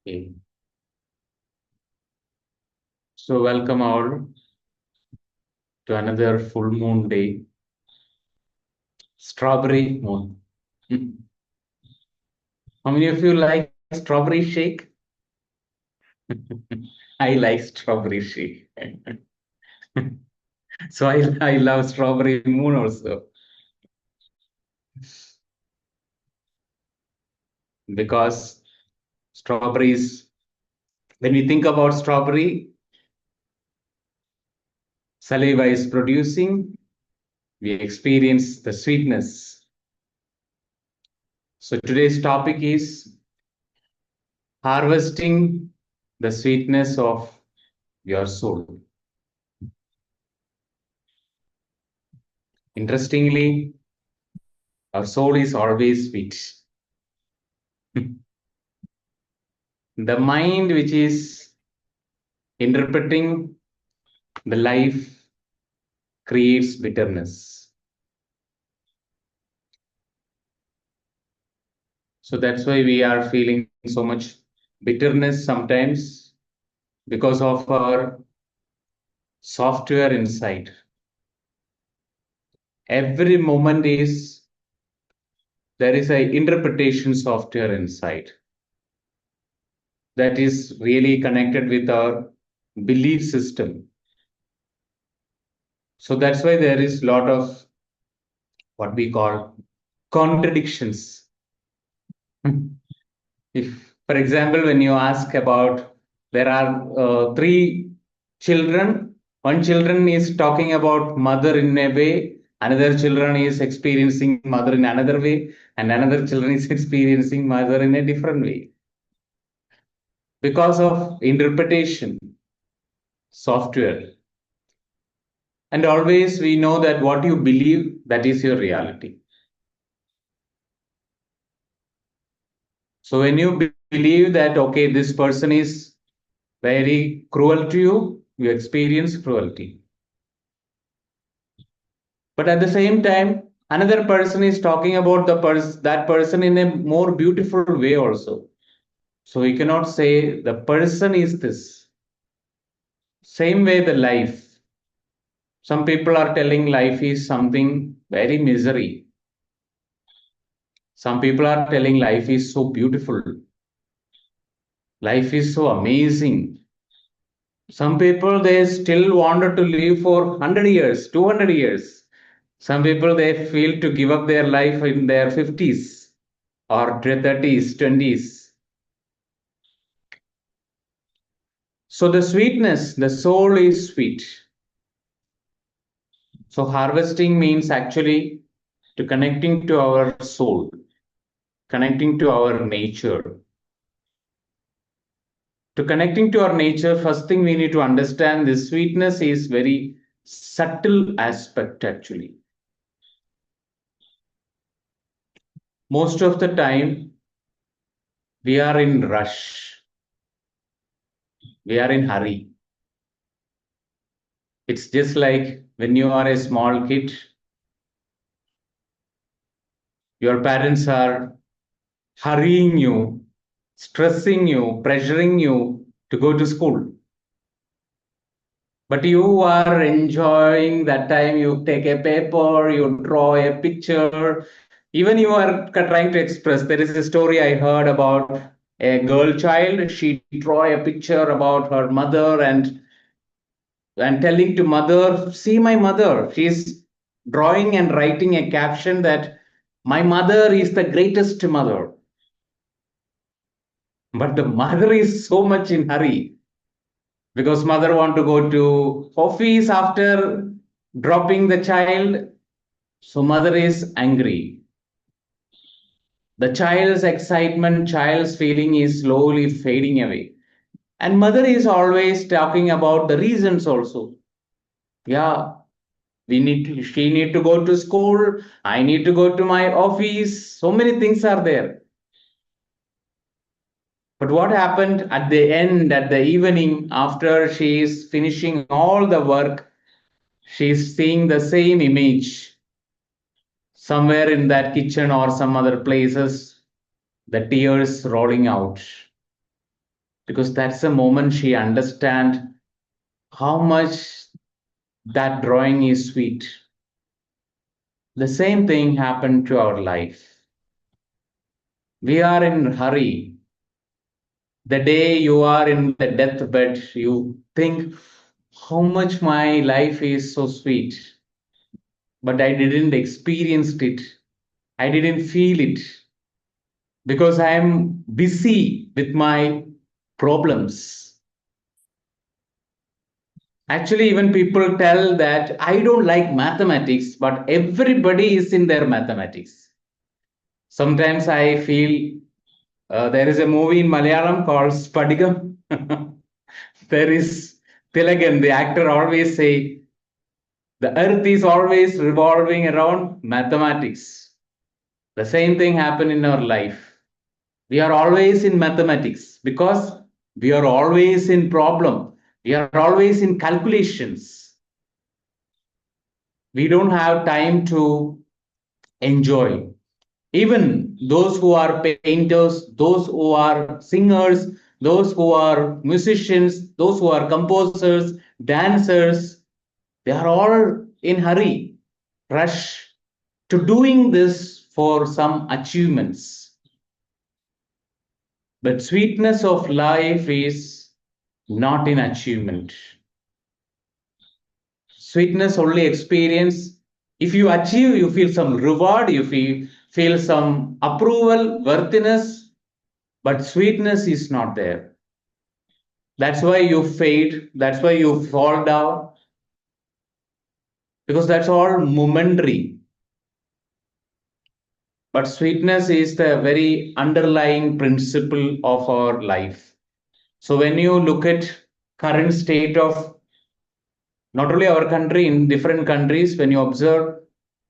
Okay. So, welcome all to another full moon day, strawberry moon. How many of you like strawberry shake? I like strawberry shake. So, I love strawberry moon also because strawberries, when we think about strawberry, saliva is producing, we experience the sweetness. So, today's topic is harvesting the sweetness of your soul. Interestingly, our soul is always sweet. The mind, which is interpreting the life, creates bitterness. So that's why we are feeling so much bitterness sometimes because of our software inside. Every moment is there is a interpretation software inside that is really connected with our belief system. So that's why there is a lot of what we call contradictions. If, for example, when you ask about there are three children, one children is talking about mother in a way, another children is experiencing mother in another way, and another children is experiencing mother in a different way because of interpretation software. And always we know that what you believe, that is your reality. So when you believe that, okay, this person is very cruel to you, you experience cruelty. But at the same time, another person is talking about that person in a more beautiful way also. So we cannot say the person is this. Same way the life. Some people are telling life is something very misery. Some people are telling life is so beautiful. Life is so amazing. Some people they still wanted to live for 100 years, 200 years. Some people they feel to give up their life in their 50s or 30s, 20s. So the sweetness, the soul is sweet. So harvesting means actually to connecting to our soul, connecting to our nature. To connecting to our nature, first thing we need to understand this sweetness is very subtle aspect actually. Most of the time we are in rush, we are in hurry. It's just like when you are a small kid, your parents are hurrying you, stressing you, pressuring you to go to school. But you are enjoying that time. You take a paper, you draw a picture. Even you are trying to express. There is a story I heard about a girl child. She draw a picture about her mother and telling to mother, see my mother. She's drawing and writing a caption that my mother is the greatest mother. But the mother is so much in hurry because mother want to go to office after dropping the child. So mother is angry. The child's excitement, child's feeling is slowly fading away. And mother is always talking about the reasons also. Yeah, she need to go to school. I need to go to my office. So many things are there. But what happened at the end, at the evening, after she is finishing all the work, she is seeing the same image somewhere in that kitchen or some other places, the tears rolling out. because that's the moment she understands how much that drawing is sweet. The same thing happened to our life. We are in hurry. The day you are in the deathbed, you think how much my life is so sweet, but I didn't experience it. I didn't feel it because I am busy with my problems. Actually, even people tell that I don't like mathematics, but everybody is in their mathematics. Sometimes I feel there is a movie in Malayalam called Spadigam. There is Tilagan, the actor, always say the earth is always revolving around mathematics. The same thing happened in our life. We are always in mathematics because we are always in problem. We are always in calculations. We don't have time to enjoy. Even those who are painters, those who are singers, those who are musicians, those who are composers, dancers, they are all in hurry, rush to doing this for some achievements. But sweetness of life is not in achievement. Sweetness only experience. If you achieve, you feel some reward, you feel some approval, worthiness, but sweetness is not there. That's why you fade, that's why you fall down, because that's all momentary. But sweetness is the very underlying principle of our life. So when you look at current state of not only our country, in different countries, when you observe,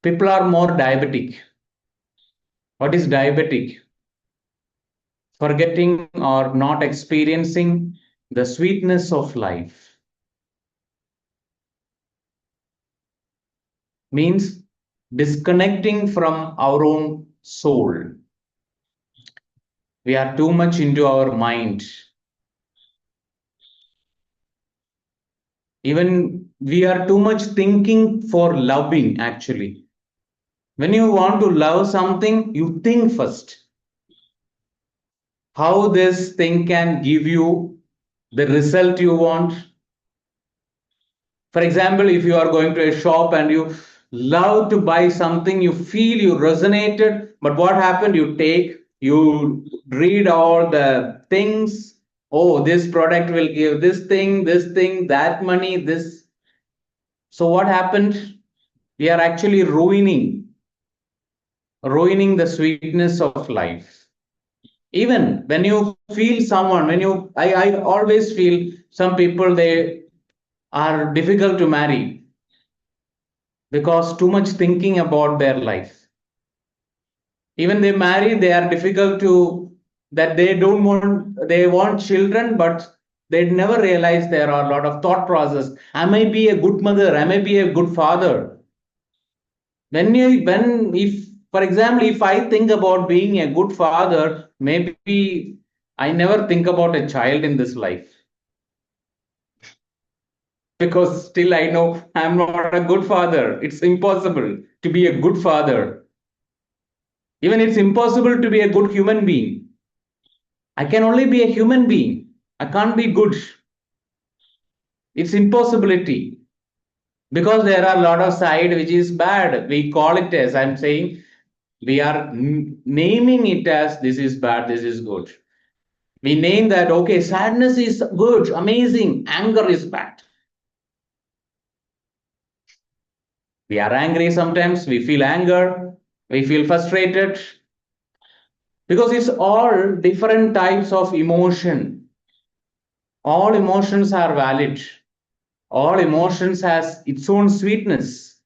people are more diabetic. What is diabetic? Forgetting or not experiencing the sweetness of life. Means disconnecting from our own soul. We are too much into our mind. Even we are too much thinking for loving, actually. When you want to love something, you think first how this thing can give you the result you want. For example, if you are going to a shop and you love to buy something, you feel you resonated, but what happened? You read all the things. Oh, this product will give this thing, that money, this. So what happened? We are actually ruining the sweetness of life. Even when you feel someone, I always feel some people, they are difficult to marry because too much thinking about their life. Even they marry, they are difficult to, that they don't want, they want children, but they never realize there are a lot of thought process. I may be a good mother, I may be a good father. When if, for example, if I think about being a good father, maybe I never think about a child in this life, because still I know I'm not a good father. It's impossible to be a good father. Even it's impossible to be a good human being. I can only be a human being. I can't be good. It's impossibility, because there are a lot of side which is bad. We call it as, I'm saying, we are naming it as this is bad, this is good. We name that, okay, sadness is good, amazing, anger is bad. We are angry sometimes, we feel anger, we feel frustrated, because it's all different types of emotion. All emotions are valid. All emotions has its own sweetness.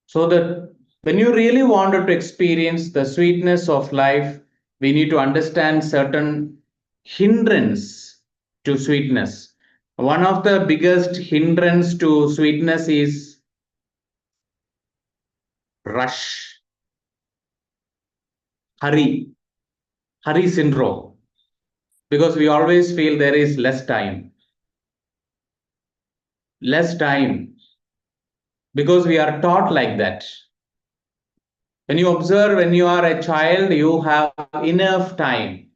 So that when you really wanted to experience the sweetness of life, we need to understand certain hindrance to sweetness. One of the biggest hindrance to sweetness is rush, hurry. hurry syndrome, because we always feel there is less time, because we are taught like that. When you observe, when you are a child, you have enough time,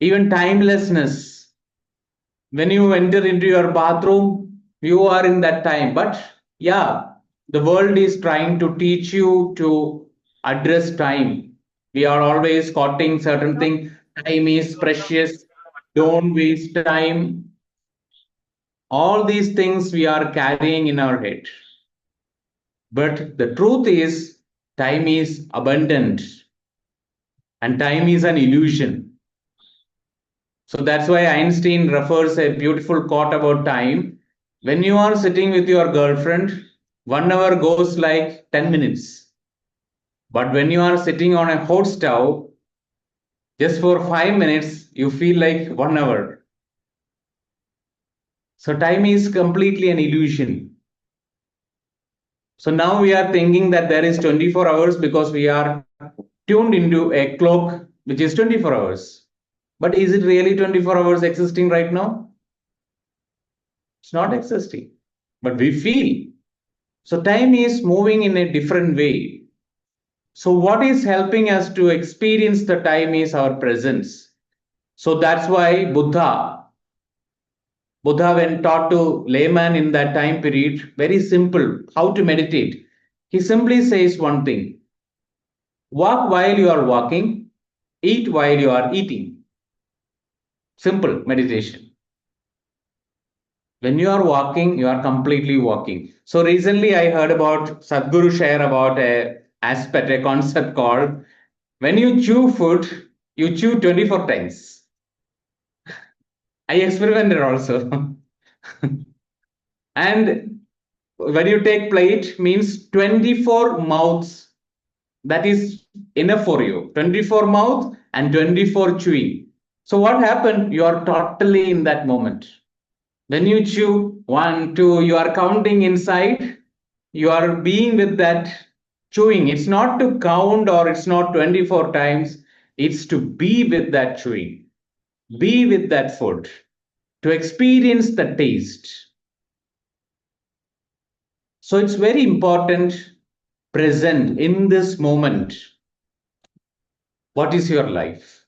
even timelessness. When you enter into your bathroom, you are in that time. But yeah, the world is trying to teach you to address time. We are always quoting certain thing. Time is precious. Don't waste time. All these things we are carrying in our head. But the truth is, time is abundant and time is an illusion. So that's why Einstein refers a beautiful quote about time. When you are sitting with your girlfriend, 1 hour goes like 10 minutes. But when you are sitting on a hot stove, just for 5 minutes, you feel like 1 hour. So time is completely an illusion. So now we are thinking that there is 24 hours because we are tuned into a clock which is 24 hours. But is it really 24 hours existing right now? It's not existing. But we feel. So time is moving in a different way. So what is helping us to experience the time is our presence. So that's why Buddha, when taught to layman in that time period, very simple, how to meditate. He simply says one thing: walk while you are walking, eat while you are eating. Simple meditation. When you are walking, you are completely walking. So recently I heard about Sadhguru share about a aspect, a concept called when you chew food, you chew 24 times. I experimented also. And when you take plate means 24 mouths, that is enough for you. 24 mouth and 24 chewing. So what happened? You are totally in that moment. When you chew one, two, you are counting inside, you are being with that chewing. It's not to count or it's not 24 times, it's to be with that chewing, be with that food, to experience the taste. So it's very important, present in this moment. What is your life?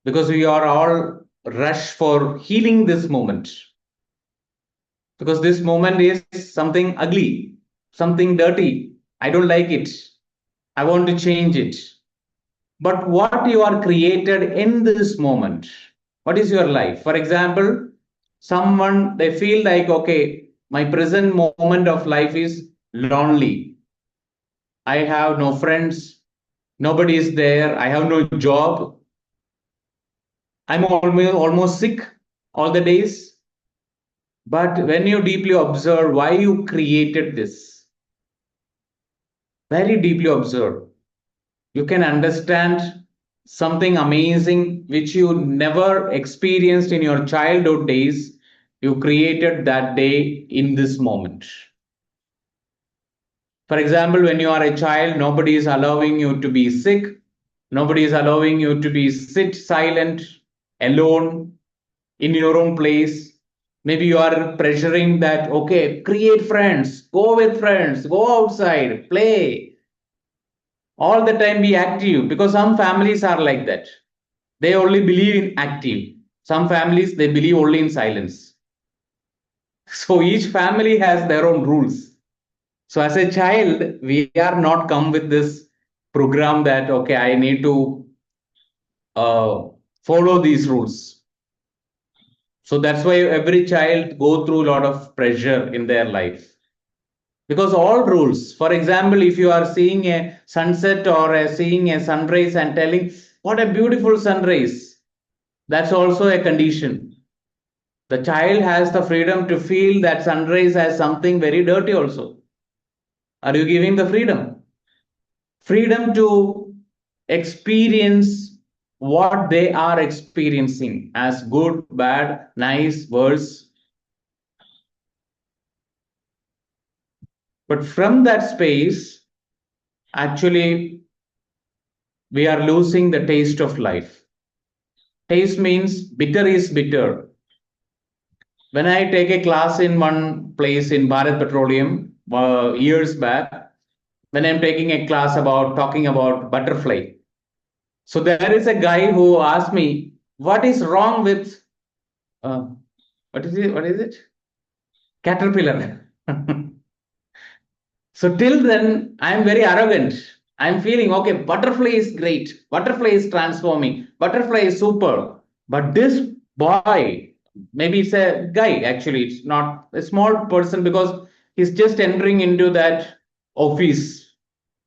Because we are all rush for healing this moment, because this moment is something ugly, something dirty. I don't like it. I want to change it. But what you are created in this moment, what is your life? For example, someone they feel like, okay, my present moment of life is lonely. I have no friends, nobody is there, I have no job, I'm almost sick all the days. But when you deeply observe why you created this, very deeply observe, you can understand something amazing which you never experienced in your childhood days. You created that day in this moment. For example, when you are a child, nobody is allowing you to be sick, nobody is allowing you to be sit silent, alone, in your own place. Maybe you are pressuring that, okay, create friends, go with friends, go outside, play, all the time be active, because some families are like that. They only believe in active. Some families they believe only in silence. So each family has their own rules. So as a child, we are not come with this program that okay, I need to uh, follow these rules. So that's why every child go through a lot of pressure in their life, because all rules, for example, if you are seeing a sunset or seeing a sunrise and telling what a beautiful sunrise, that's also a condition. The child has the freedom to feel that sunrise as something very dirty also. Are you giving the freedom? Freedom to experience what they are experiencing as good, bad, nice, worse. But from that space, Actually, we are losing the taste of life. Taste means bitter is bitter. When I take a class in one place in Bharat Petroleum years back, when I'm taking a class about talking about butterfly, so there is a guy who asked me, "What is wrong with uh, what is it? What is it? Caterpillar." So till then, I'm very arrogant. I'm feeling okay. Butterfly is great. Butterfly is transforming. Butterfly is super. But this boy, maybe it's a guy. Actually, it's not a small person because he's just entering into that office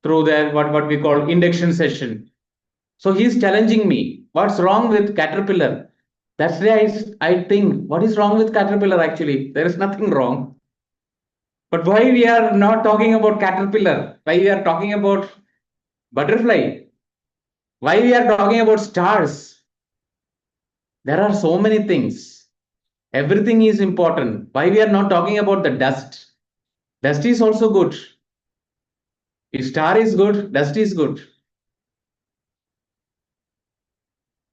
through that what we call induction session. So he's challenging me. What's wrong with caterpillar? That's why I think, what is wrong with caterpillar? Actually, there is nothing wrong. But why we are not talking about caterpillar? Why we are talking about butterfly? Why we are talking about stars? There are so many things. Everything is important. Why we are not talking about the dust? Dust is also good. If star is good, dust is good.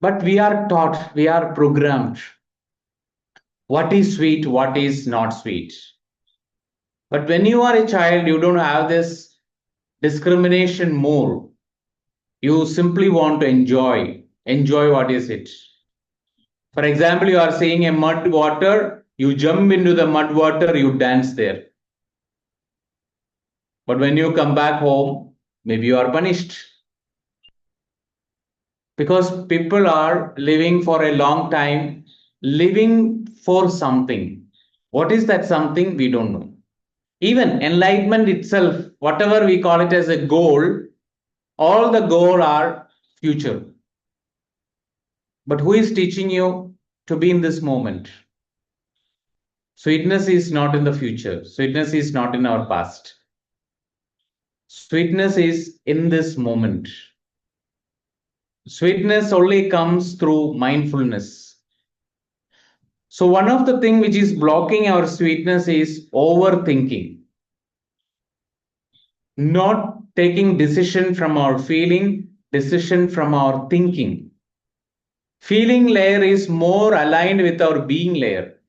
But we are taught, we are programmed. What is sweet, what is not sweet. But when you are a child, you don't have this discrimination more. You simply want to enjoy what is it. For example, you are seeing a mud water, you jump into the mud water, you dance there. But when you come back home, maybe you are punished because people are living for a long time, living for something. What is that something? We don't know. Even enlightenment itself, whatever we call it as a goal, all the goal are future. But who is teaching you to be in this moment? Sweetness is not in the future. Sweetness is not in our past. Sweetness is in this moment. Sweetness only comes through mindfulness. So one of the thing which is blocking our sweetness is overthinking. Not taking decision from our feeling, decision from our thinking. Feeling layer is more aligned with our being layer.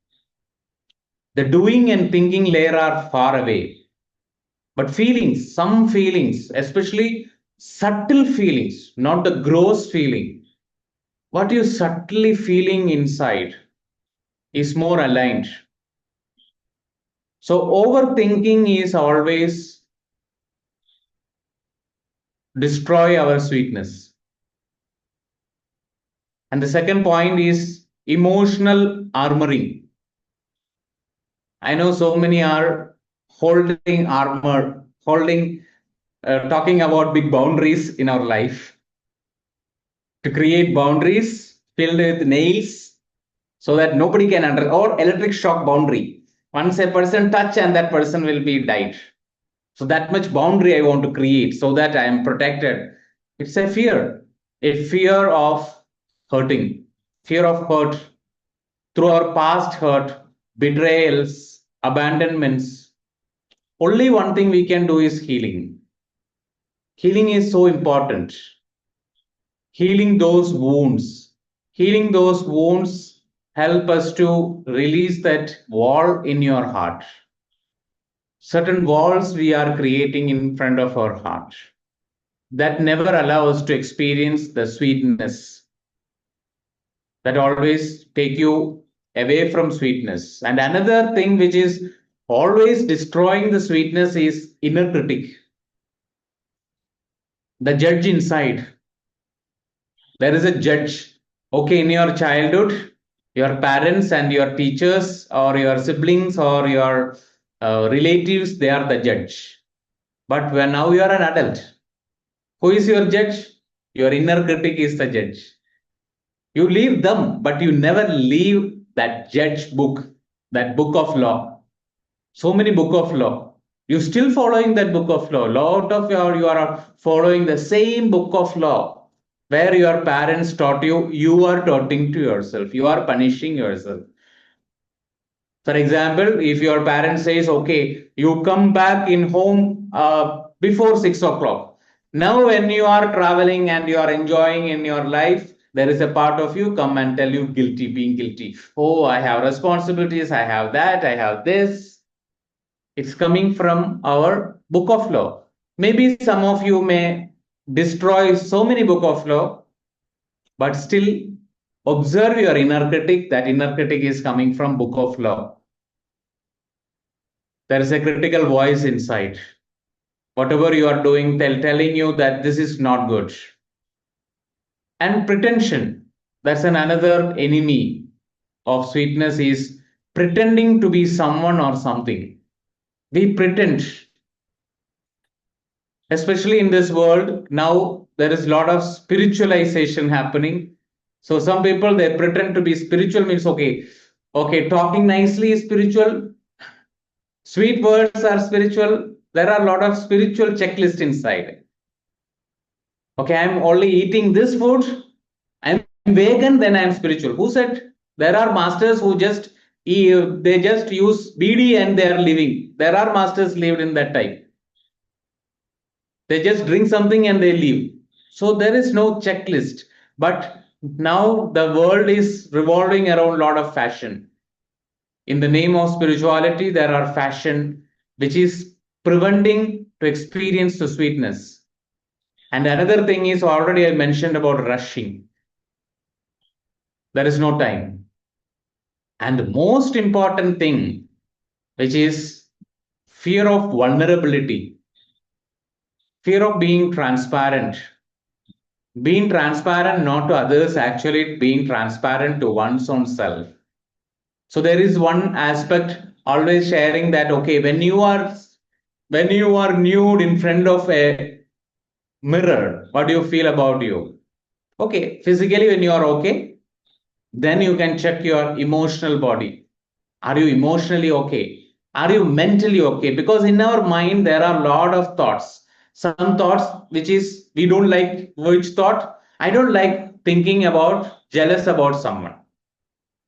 The doing and thinking layer are far away. But feelings, some feelings, especially subtle feelings, not the gross feeling, what you subtly feeling inside is more aligned. So overthinking is always destroy our sweetness. And the second point is emotional armoring. I know so many are holding armor, holding, talking about big boundaries in our life to create boundaries filled with nails so that nobody can enter, or electric shock boundary. Once a person touch and that person will be died. So that much boundary I want to create so that I am protected. It's a fear of hurting, fear of hurt through our past hurt, betrayals, abandonments. Only one thing we can do is healing. Healing is so important. Healing those wounds. Healing those wounds help us to release that wall in your heart. Certain walls we are creating in front of our heart that never allow us to experience the sweetness, that always take you away from sweetness. And another thing which is always destroying the sweetness is inner critic, the judge inside. There is a judge. Okay, in your childhood, your parents and your teachers or your siblings or your relatives, they are the judge. But when now you are an adult, who is your judge? Your inner critic is the judge. You leave them, but you never leave that judge book, that book of law. So many book of law. You still following that book of law. Lot of you are following the same book of law where your parents taught you, you are taughting to yourself. You are punishing yourself. For example, if your parent says, okay, you come back in home before 6 o'clock. Now, when you are traveling and you are enjoying in your life, there is a part of you come and tell you guilty, being guilty. Oh, I have responsibilities, I have that, I have this. It's coming from our book of law. Maybe some of you may destroy so many book of law, but still observe your inner critic. That inner critic is coming from book of law. There is a critical voice inside. Whatever you are doing, telling you that this is not good. And pretension, that's another enemy of sweetness, is pretending to be someone or something. We pretend, especially in this world now there is a lot of spiritualization happening. So some people, they pretend to be spiritual, means okay, okay, talking nicely is spiritual, sweet words are spiritual. There are a lot of spiritual checklist inside. Okay, I'm only eating this food, I'm vegan, then I'm spiritual. Who said? There are masters who just they just use BD and they are living. There are masters lived in that type. They just drink something and they leave. So there is no checklist. But now the world is revolving around a lot of fashion. In the name of spirituality, there are fashion which is preventing to experience the sweetness. And another thing is, already I mentioned about rushing. There is no time. And the most important thing, which is fear of vulnerability, fear of being transparent. Being transparent not to others, actually being transparent to one's own self. So there is one aspect always sharing that okay, when you are nude in front of a mirror, what do you feel about you? Okay, physically when you are okay, then you can check your emotional body. Are you emotionally okay? Are you mentally okay? Because in our mind there are a lot of thoughts. Some thoughts which is we don't like. Which thought? I don't like thinking about jealous about someone.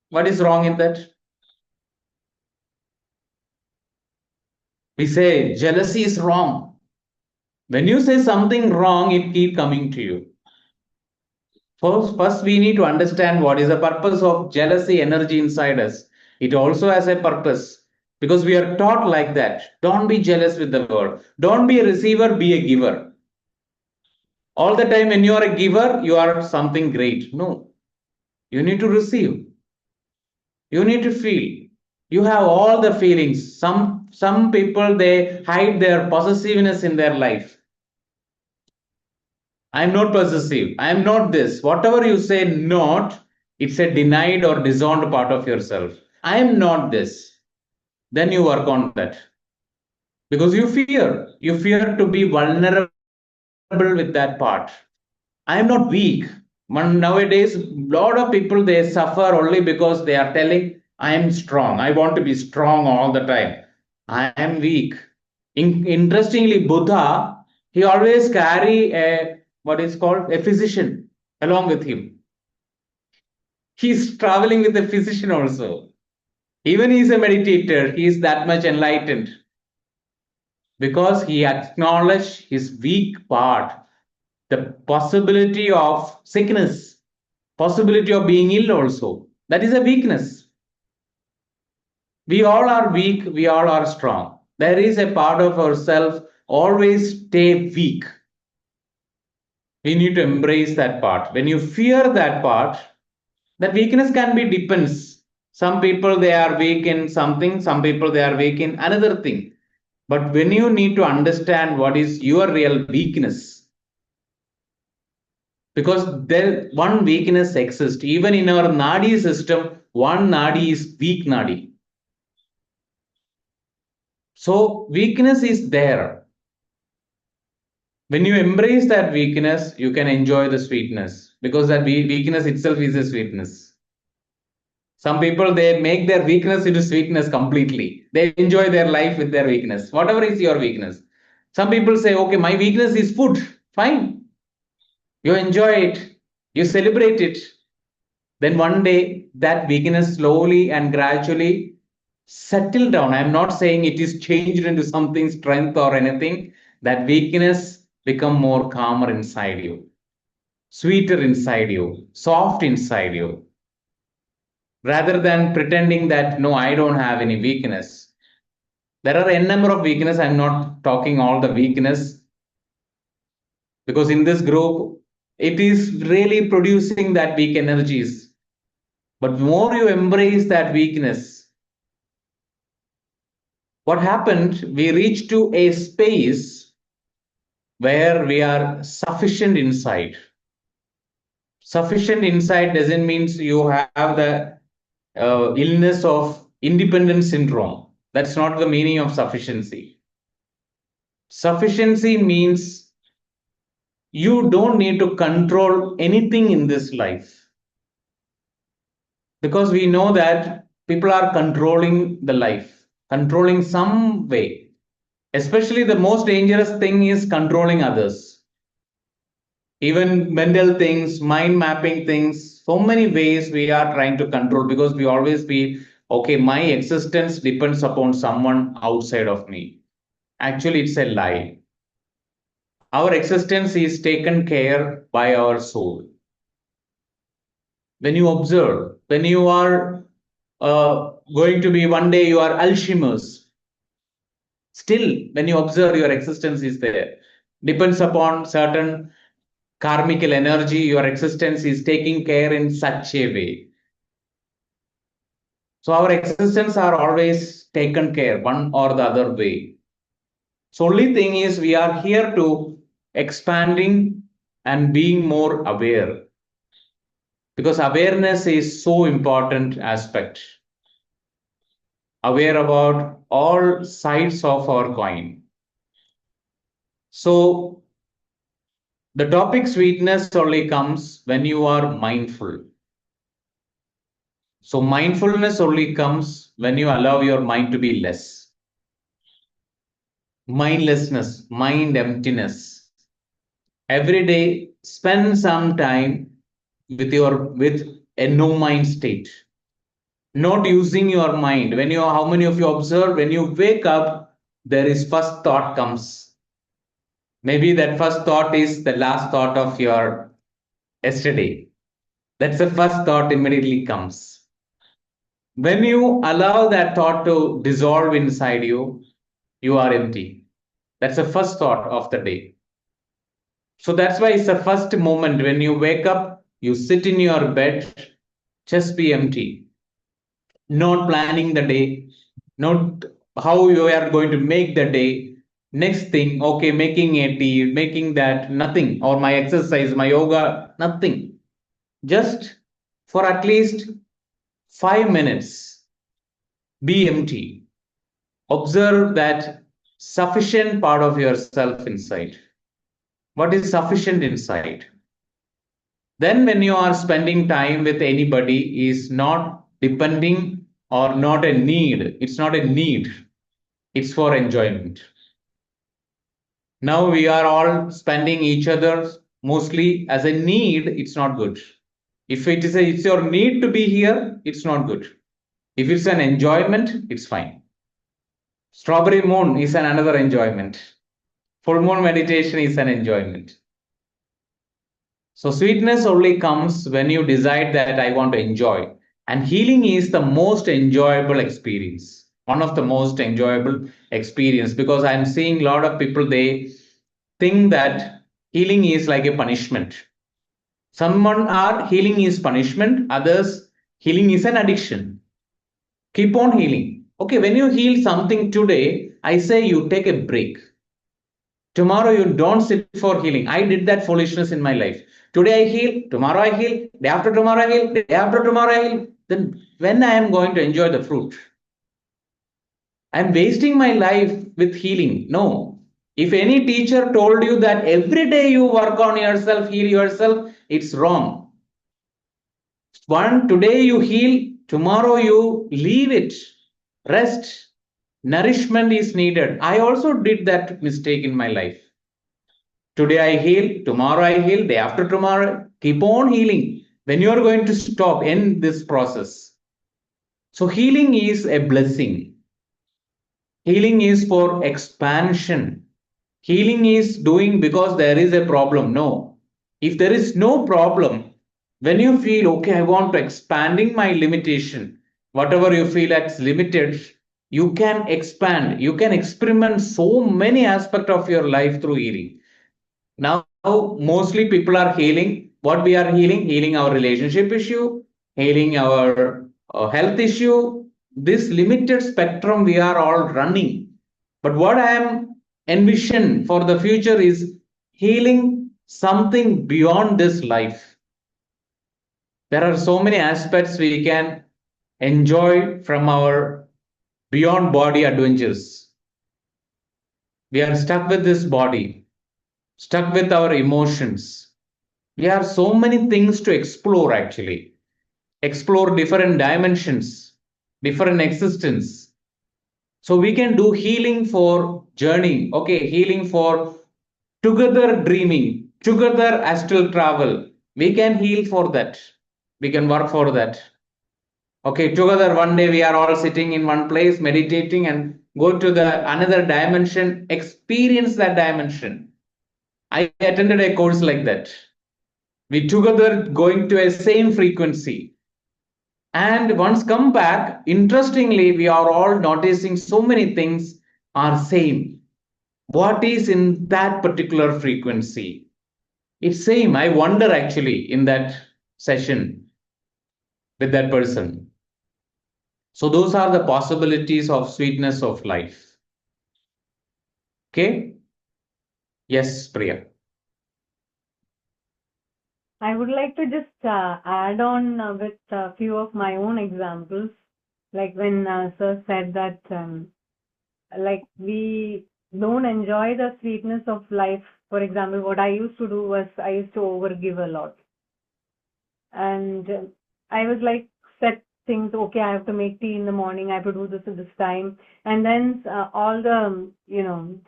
What is wrong in that? We say jealousy is wrong. When you say something wrong, it keep coming to you. First, we need to understand what is the purpose of jealousy energy inside us. It also has a purpose because we are taught like that. Don't be jealous with the world. Don't be a receiver, be a giver. All the time, when you are a giver, you are something great. No, you need to receive. You need to feel. You have all the feelings. Some people, they hide their possessiveness in their life. I'm not possessive. I'm not this. Whatever you say, not, it's a denied or disowned part of yourself. I am not this. Then you work on that because you fear. You fear to be vulnerable with that part. I am not weak. Nowadays, a lot of people, they suffer only because they are telling, I am strong. I want to be strong all the time. I am weak. Interestingly, Buddha, he always carry a what is called a physician along with him. He's traveling with a physician also. Even he's a meditator, he is that much enlightened because he acknowledged his weak part, the possibility of sickness, possibility of being ill also. That is a weakness. We all are weak, we all are strong. There is a part of ourselves always stay weak. We need to embrace that part. When you fear that part, that weakness can be depends. Some people, they are weak in something, some people, they are weak in another thing. But when you need to understand what is your real weakness, because there one weakness exists even in our nadi system, one nadi is weak nadi. So weakness is there. When you embrace that weakness, you can enjoy the sweetness because that weakness itself is a sweetness. Some people, they make their weakness into sweetness completely. They enjoy their life with their weakness, whatever is your weakness. Some people say, okay, my weakness is food. Fine. You enjoy it. You celebrate it. Then one day that weakness slowly and gradually settle down. I'm not saying it is changed into something strength or anything. That weakness become more calmer inside you, sweeter inside you, soft inside you, rather than pretending that no, I don't have any weakness. There are a number of weakness. I'm not talking all the weakness, because in this group, it is really producing that weak energies. But more you embrace that weakness, what happened? We reach to a space where we are sufficient inside. Sufficient inside doesn't mean you have the illness of independence syndrome. That's not the meaning of sufficiency. Sufficiency means you don't need to control anything in this life, because we know that people are controlling the life, controlling some way. Especially the most dangerous thing is controlling others. Even mental things, mind mapping things, so many ways we are trying to control, because we always feel, okay, my existence depends upon someone outside of me. Actually, it's a lie. Our existence is taken care by our soul. When you observe, when you are going to be one day, you are Alzheimer's. Still, when you observe, your existence is there. Depends upon certain karmical energy, your existence is taking care in such a way. So our existence are always taken care one or the other way. So only thing is we are here to expanding and being more aware, because awareness is so important aspect. Aware about all sides of our coin. So the topic sweetness only comes when you are mindful. So mindfulness only comes when you allow your mind to be less. Mindlessness, mind emptiness. Every day, spend some time with a no mind state. Not using your mind. When you, how many of you observe, when you wake up, there is first thought comes. Maybe that first thought is the last thought of your yesterday. That's the first thought immediately comes. When you allow that thought to dissolve inside you, you are empty. That's the first thought of the day. So that's why it's the first moment when you wake up, you sit in your bed, just be empty. Not planning the day, not how you are going to make the day. Next thing, okay, making a tea, making that, nothing, or my exercise, my yoga, nothing. Just for at least 5 minutes, be empty. Observe that sufficient part of yourself inside. What is sufficient inside? Then when you are spending time with anybody is not depending or not a need. It's not a need. It's for enjoyment. Now we are all spending each other mostly as a need. It's not good. If it's your need to be here, it's not good. If it's an enjoyment, it's fine. Strawberry moon is another enjoyment. Full moon meditation is an enjoyment. So sweetness only comes when you decide that I want to enjoy. And healing is the most enjoyable experience. One of the most enjoyable experience, because I'm seeing a lot of people, they think that healing is like a punishment. Someone are healing is punishment, others healing is an addiction. Keep on healing. Okay, when you heal something today, I say you take a break. Tomorrow you don't sit for healing. I did that foolishness in my life. Today I heal, tomorrow I heal, day after tomorrow I heal, day after tomorrow I heal. Then when I am going to enjoy the fruit? I am wasting my life with healing. No. If any teacher told you that every day you work on yourself, heal yourself, it's wrong. One, today you heal, tomorrow you leave it. Rest. Nourishment is needed. I also did that mistake in my life. Today I heal, tomorrow I heal, day after tomorrow. Keep on healing. When you are going to stop, end this process. So healing is a blessing. Healing is for expansion. Healing is doing because there is a problem. No. If there is no problem, when you feel, okay, I want to expanding my limitation, whatever you feel as limited, you can expand, you can experiment so many aspects of your life through healing. Now, mostly people are healing. What we are healing? Healing our relationship issue, healing our health issue. This limited spectrum we are all running. But what I am envision for the future is healing something beyond this life. There are so many aspects we can enjoy from our beyond body adventures. We are stuck with this body, stuck with our emotions. We have so many things to explore actually. Explore different dimensions, different existence. So we can do healing for journey. Okay, healing for together dreaming, together astral travel. We can heal for that. We can work for that. Okay, together one day we are all sitting in one place, meditating and go to the another dimension, experience that dimension. I attended a course like that. We together going to a same frequency. And once come back, interestingly, we are all noticing so many things are same. What is in that particular frequency? It's same. I wonder actually in that session with that person. So those are the possibilities of sweetness of life. Okay? Yes, Priya. I would like to just add on with a few of my own examples. Like when Sir said that, like we don't enjoy the sweetness of life. For example, what I used to do was I used to overgive a lot. And I was like, set things, okay, I have to make tea in the morning, I have to do this at this time. And then all the,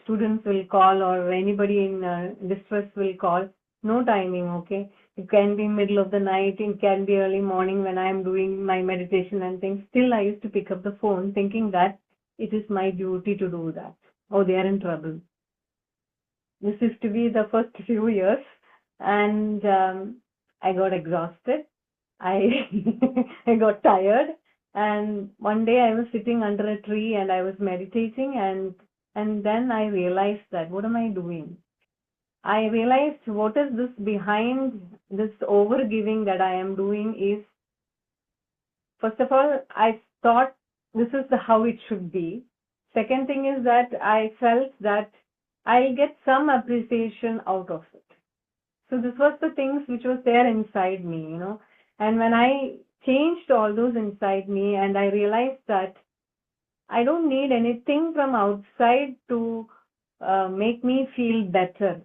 students will call or anybody in distress will call. No timing, okay? It can be middle of the night, it can be early morning when I am doing my meditation and things. Still, I used to pick up the phone thinking that it is my duty to do that. Oh, they are in trouble. This used to be the first few years, and I got exhausted. I I got tired, and one day I was sitting under a tree and I was meditating, and then I realized that what am I doing? I realized what is this behind this overgiving that I am doing is, first of all, I thought this is how it should be. Second thing is that I felt that I'll get some appreciation out of it. So this was the things which was there inside me. And when I changed all those inside me and I realized that I don't need anything from outside to make me feel better.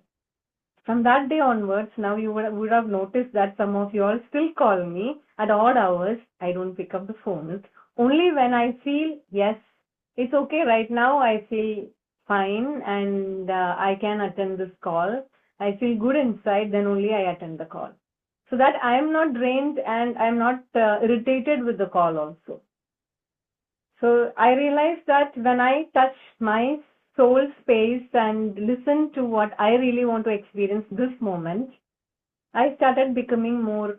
From that day onwards, now you would have noticed that some of you all still call me at odd hours. I don't pick up the phone. Only when I feel, yes, it's okay right now, I feel fine and I can attend this call. I feel good inside, then only I attend the call. So that I am not drained and I'm not irritated with the call also. So I realized that when I touch my soul space and listen to what I really want to experience this moment, I started becoming more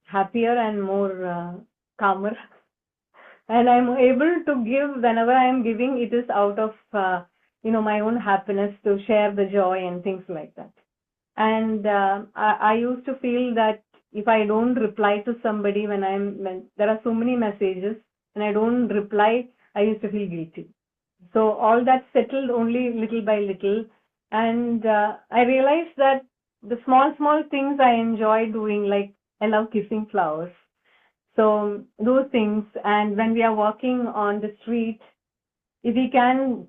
happier and more calmer. And I'm able to give whenever I'm giving, it is out of my own happiness to share the joy and things like that. And I used to feel that if I don't reply to somebody when there are so many messages and I don't reply, I used to feel guilty. So all that settled only little by little, and I realized that the small things I enjoy doing, like I love kissing flowers. So those things, and when we are walking on the street, if we can,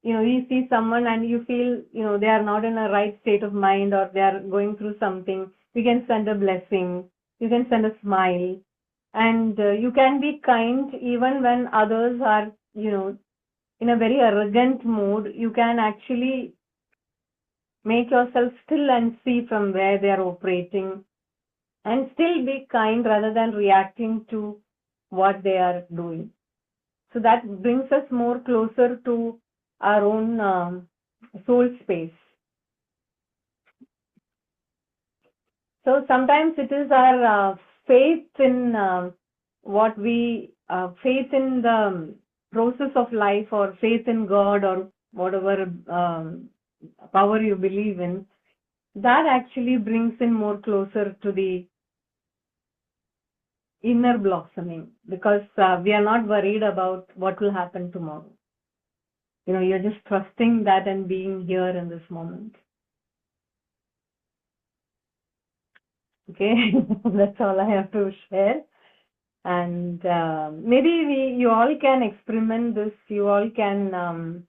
you see someone and you feel, they are not in a right state of mind or they are going through something, we can send a blessing, you can send a smile, and you can be kind even when others are, in a very arrogant mood. You can actually make yourself still and see from where they are operating and still be kind rather than reacting to what they are doing. So that brings us more closer to our own soul space. So sometimes it is our faith in faith in the process of life, or faith in God, or whatever power you believe in, that actually brings in more closer to the inner blossoming, because we are not worried about what will happen tomorrow. You're just trusting that and being here in this moment. Okay, that's all I have to share. And maybe you all can experiment this. You all can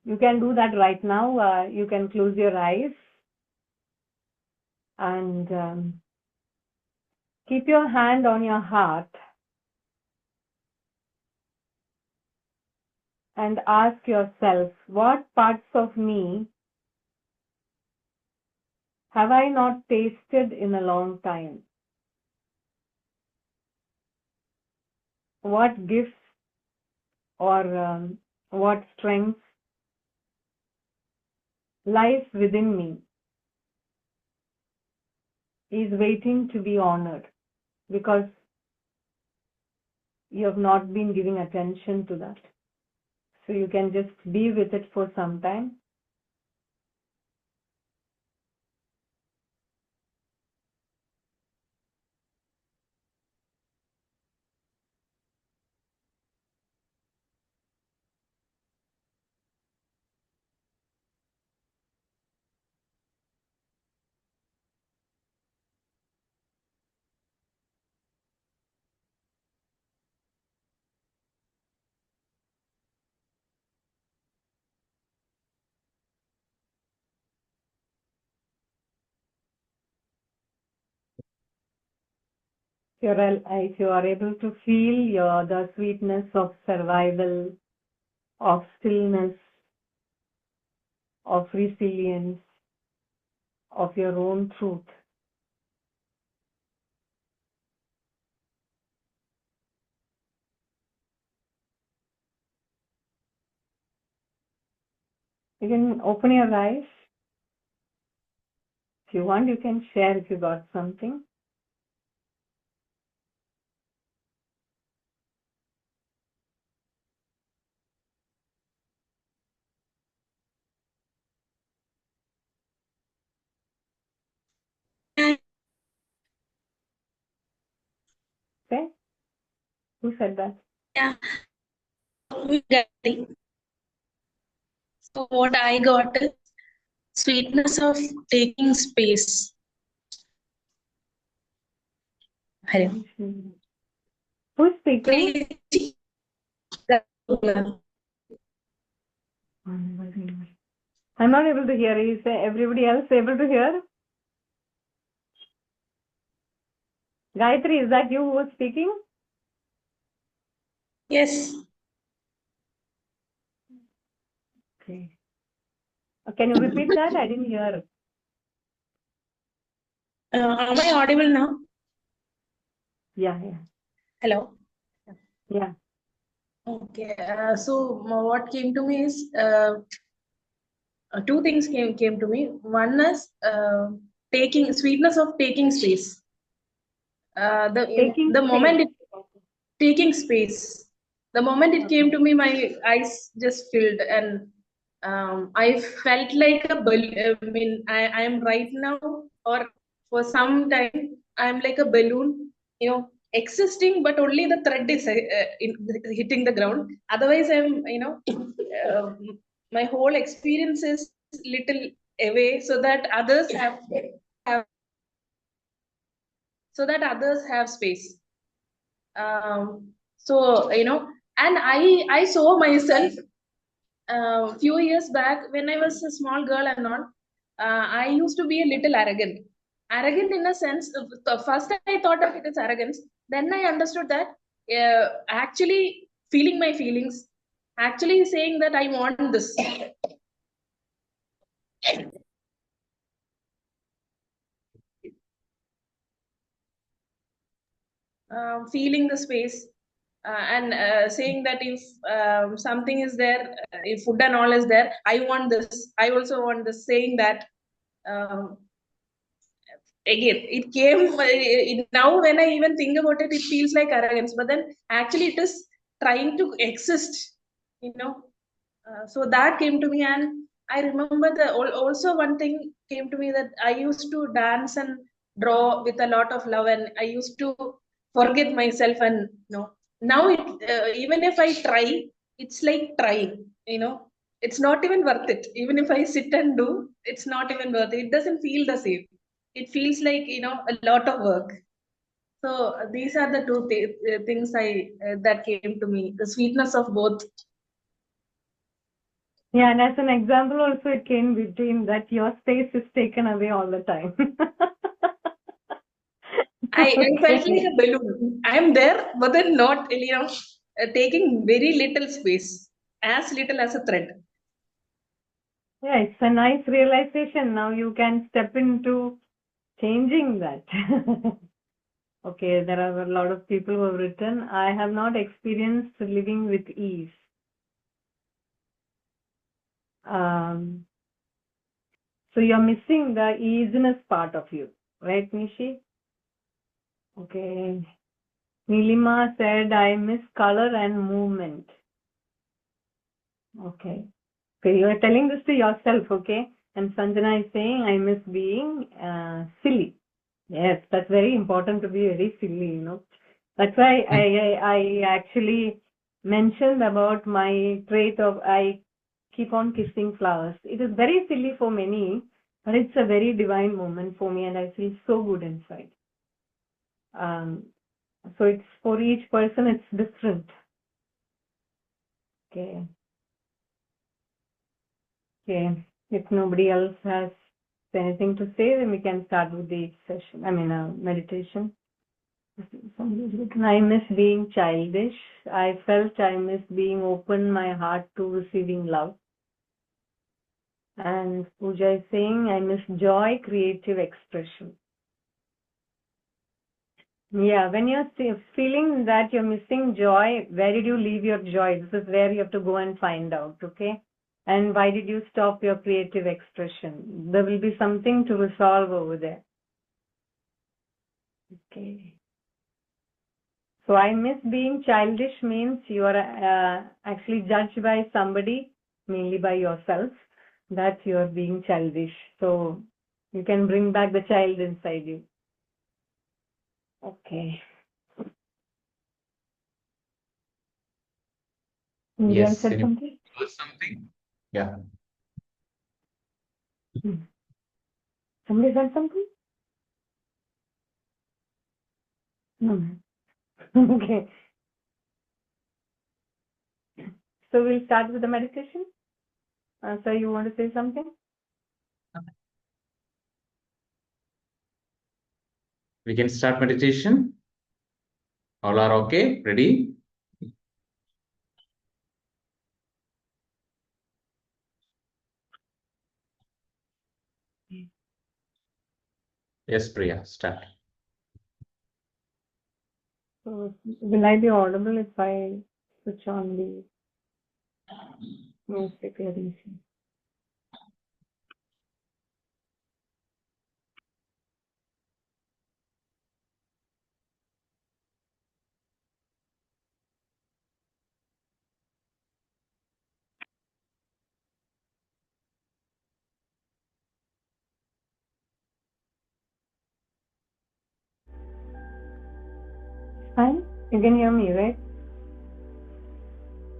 you can do that right now. You can close your eyes and keep your hand on your heart and ask yourself, what parts of me have I not tasted in a long time? What gifts or what strengths lies within me is waiting to be honored, because you have not been giving attention to that. So you can just be with it for some time. If you are able to feel the sweetness of survival, of stillness, of resilience, of your own truth, you can open your eyes. If you want, you can share if you got something. Okay? Who said that? Yeah, getting. So what I got is sweetness of taking space. Hello. Who's speaking? I'm not able to hear. Is everybody else able to hear? Gayatri, is that you who was speaking? Yes. Okay. Can you repeat that? I didn't hear. Am I audible now? Yeah. Hello. Yeah. Okay. So what came to me is two things came to me. One is taking sweetness of taking space. Taking The moment space. taking space. The moment it came to me, my eyes just filled, and I felt like a balloon. I mean, I am right now, or for some time, I'm like a balloon, existing, but only the thread is hitting the ground. Otherwise, my whole experience is little away, so that have others have space. So and I saw myself a few years back when I was a small girl and all. I used to be a little arrogant in a sense. First I thought of it as arrogance, then I understood that actually feeling my feelings, actually saying that I want this, feeling the space, and saying that if something is there, if food and all is there, I want this, I also want this, saying that. Um, Again, it came now when I even think about it, it feels like arrogance, but then actually it is trying to exist, you know. So that came to me, and I remember also one thing came to me, that I used to dance and draw with a lot of love, and I used to forget myself, and now it even if I try, it's like trying, you know. It's not even worth it. Even if I sit and do, it's not even worth it. It doesn't feel the same. It feels like, a lot of work. So these are the two things I that came to me, the sweetness of both. Yeah, and as an example also it came between that your space is taken away all the time. I felt Okay. like a balloon. I am there, but then not, taking very little space, as little as a thread. Yeah, it's a nice realization. Now you can step into changing that. Okay, there are a lot of people who have written, I have not experienced living with ease. So you're missing the easiness part of you, right, Nishi? Okay. Nilima said, I miss color and movement. Okay. Okay, you are telling this to yourself, okay? And Sanjana is saying, I miss being silly. Yes, that's very important to be very silly. That's why I actually mentioned about my trait of I keep on kissing flowers. It is very silly for many, but it's a very divine moment for me, and I feel so good inside. So it's for each person, it's different. Okay. Okay. If nobody else has anything to say, then we can start with the session. Meditation. Somebody's written, I miss being childish. I felt I miss being open my heart to receiving love. And Pooja is saying, I miss joy, creative expression. Yeah, when you're feeling that you're missing joy, where did you leave your joy? This is where you have to go and find out, okay? And why did you stop your creative expression? There will be something to resolve over there. Okay. So I miss being childish means you are actually judged by somebody, mainly by yourself, that you are being childish. So you can bring back the child inside you. Okay. Somebody else Yes, said something? something. Yeah. Somebody said something? No. Okay. So we'll start with the meditation. So you want to say something? We can start meditation. All are okay? Ready? Yes, Priya, start. So will I be audible if I switch on the music? Let me see. Fine? You can hear me, right?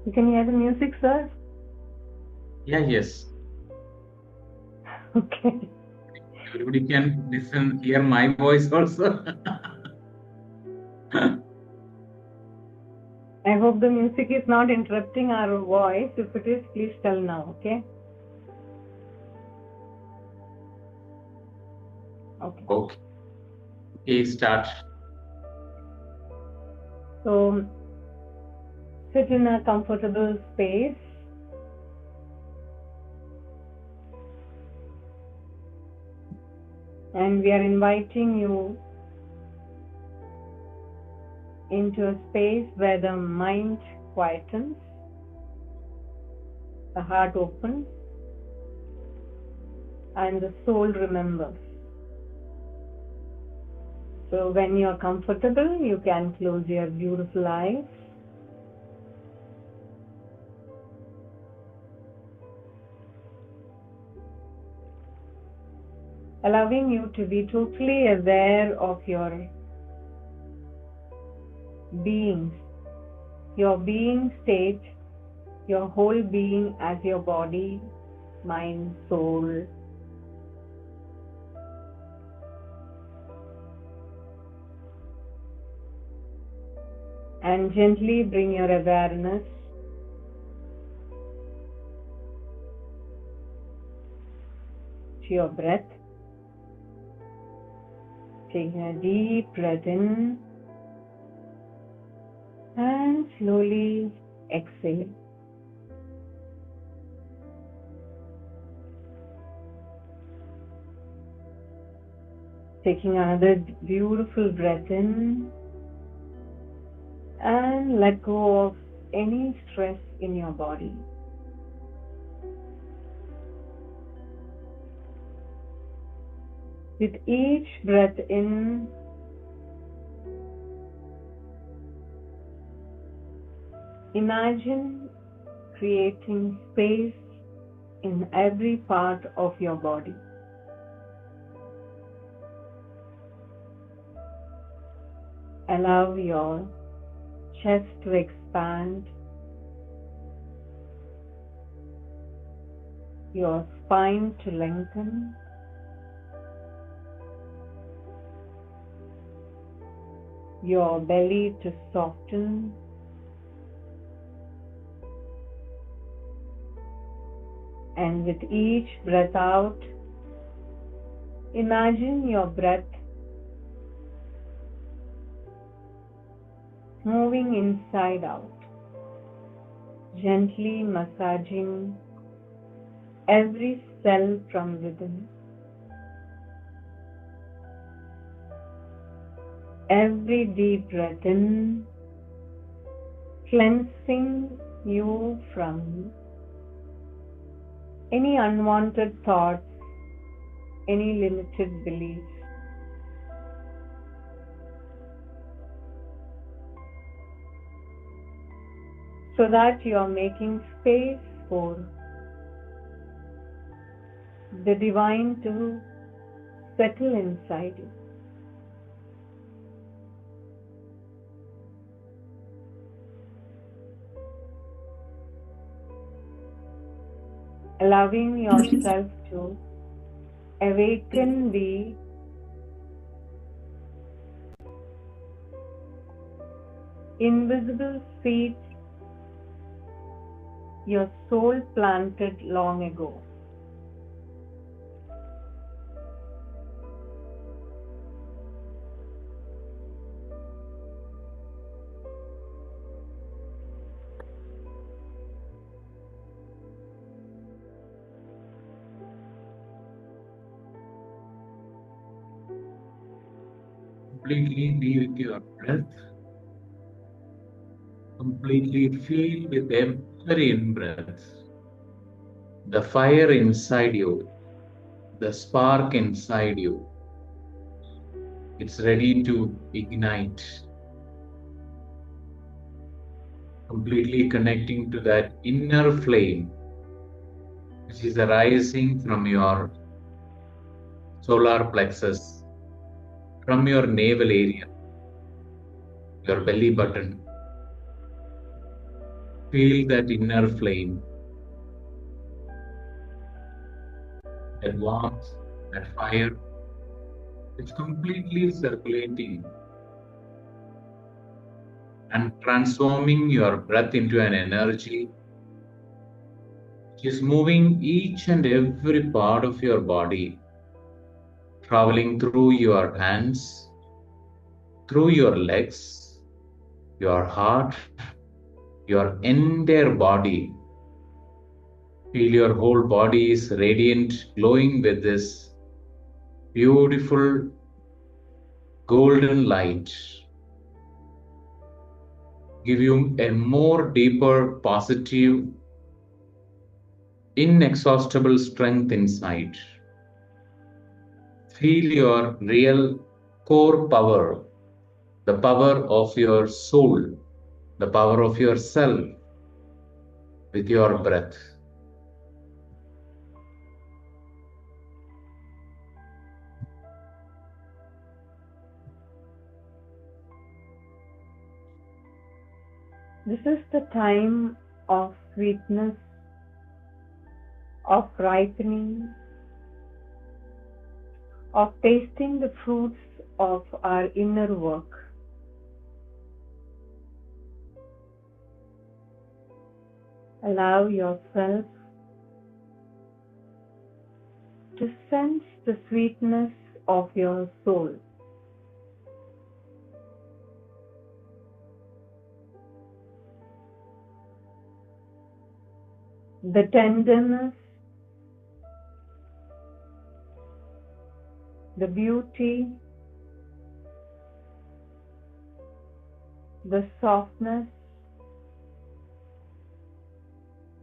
You can hear the music, sir? Yeah, yes. Okay. Everybody can listen, hear my voice also. I hope the music is not interrupting our voice. If it is, please tell now, okay? Okay. Okay, start. So sit in a comfortable space. And we are inviting you into a space where the mind quietens, the heart opens, and the soul remembers. So when you're comfortable, you can close your beautiful eyes. Allowing you to be totally aware of your being state, your whole being as your body, mind, soul. And gently bring your awareness to your breath. Taking a deep breath in and slowly exhale. Taking another beautiful breath in and let go of any stress in your body. With each breath in, imagine creating space in every part of your body. Allow your chest to expand, your spine to lengthen, your belly to soften, and with each breath out, imagine your breath moving inside out, gently massaging every cell from within. Every deep breath in, cleansing you from any unwanted thoughts, any limited beliefs. So that you are making space for the divine to settle inside you. Allowing yourself to awaken the invisible seeds your soul planted long ago. Completely be with your breath. Completely feel with every in-breath the fire inside you, the spark inside you. It's ready to ignite. Completely connecting to that inner flame which is arising from your solar plexus, from your navel area, your belly button. Feel that inner flame, that warmth, that fire. It's completely circulating and transforming your breath into an energy which is moving each and every part of your body, traveling through your hands, through your legs, your heart, your entire body. Feel your whole body is radiant, glowing with this beautiful golden light. give you a more deeper, positive, inexhaustible strength inside. Feel your real core power, the power of your soul, the power of yourself with your breath. This is the time of sweetness, of ripening, of tasting the fruits of our inner work. Allow yourself to sense the sweetness of your soul. The tenderness, the beauty, the softness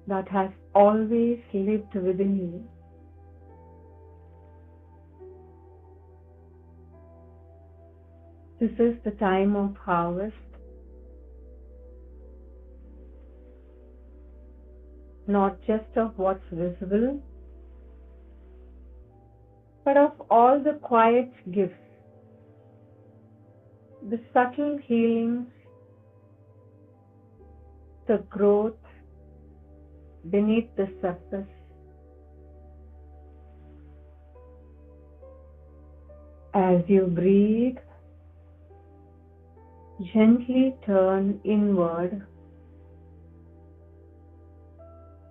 that has always lived within you. This is the time of harvest, not just of what's visible, but of all the quiet gifts, the subtle healings, the growth beneath the surface. As you breathe, gently turn inward.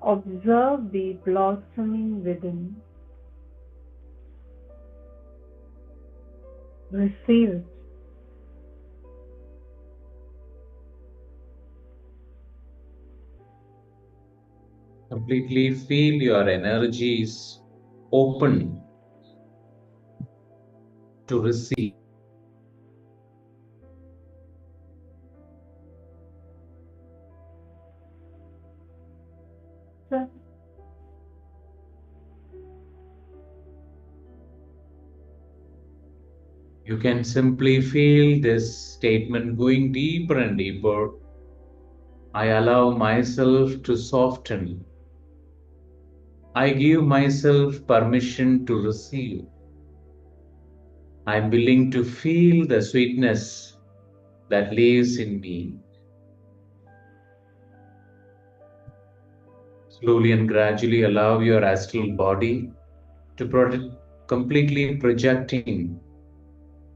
Observe the blossoming within. Receive it. Completely feel your energies open to receive. You can simply feel this statement going deeper and deeper. I allow myself to soften. I give myself permission to receive. I'm willing to feel the sweetness that lives in me. Slowly and gradually allow your astral body to completely projecting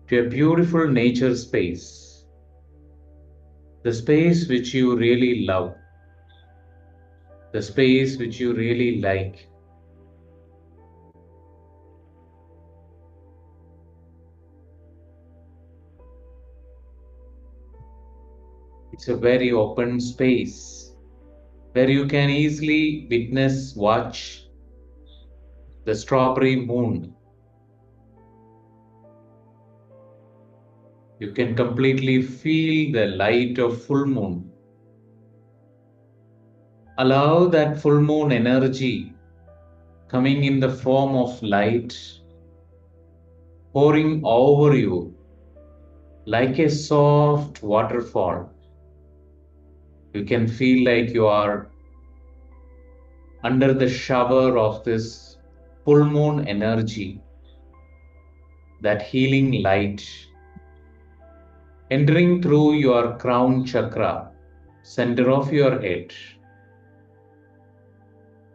to a beautiful nature space, the space which you really love, the space which you really like. It's a very open space where you can easily watch the strawberry moon. You can completely feel the light of full moon. Allow that full moon energy coming in the form of light, pouring over you like a soft waterfall. You can feel like you are under the shower of this full moon energy, that healing light entering through your crown chakra, center of your head,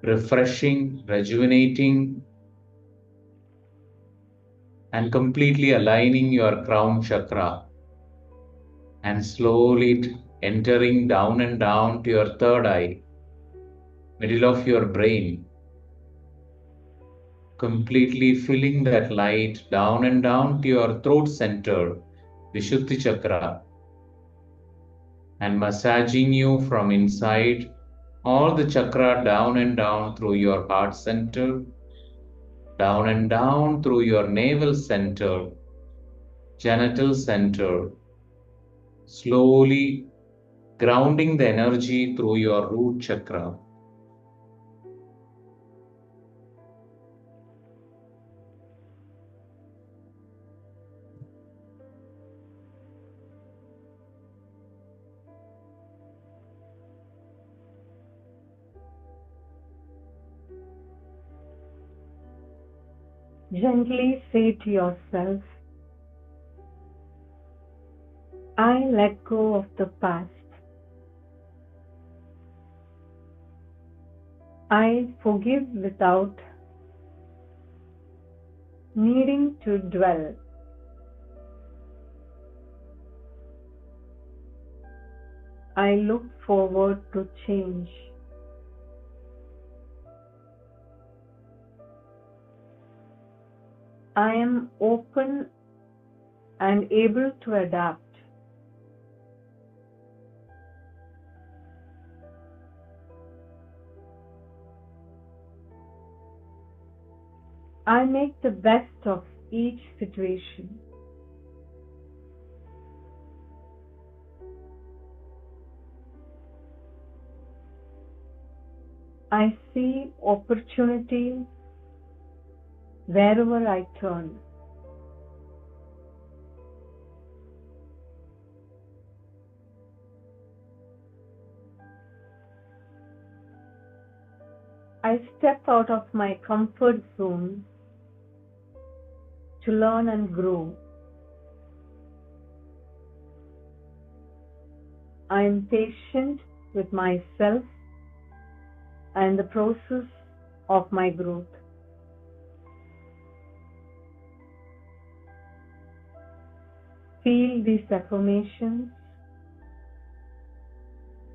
refreshing, rejuvenating, and completely aligning your crown chakra, and slowly entering down and down to your third eye, middle of your brain, completely filling that light down and down to your throat center, Vishuddhi chakra, and massaging you from inside all the chakra down and down through your heart center, down and down through your navel center, genital center, slowly grounding the energy through your root chakra. Gently say to yourself, I let go of the past. I forgive without needing to dwell. I look forward to change. I am open and able to adapt. I make the best of each situation. I see opportunity wherever I turn. I step out of my comfort zone to learn and grow. I am patient with myself and the process of my growth. Feel these affirmations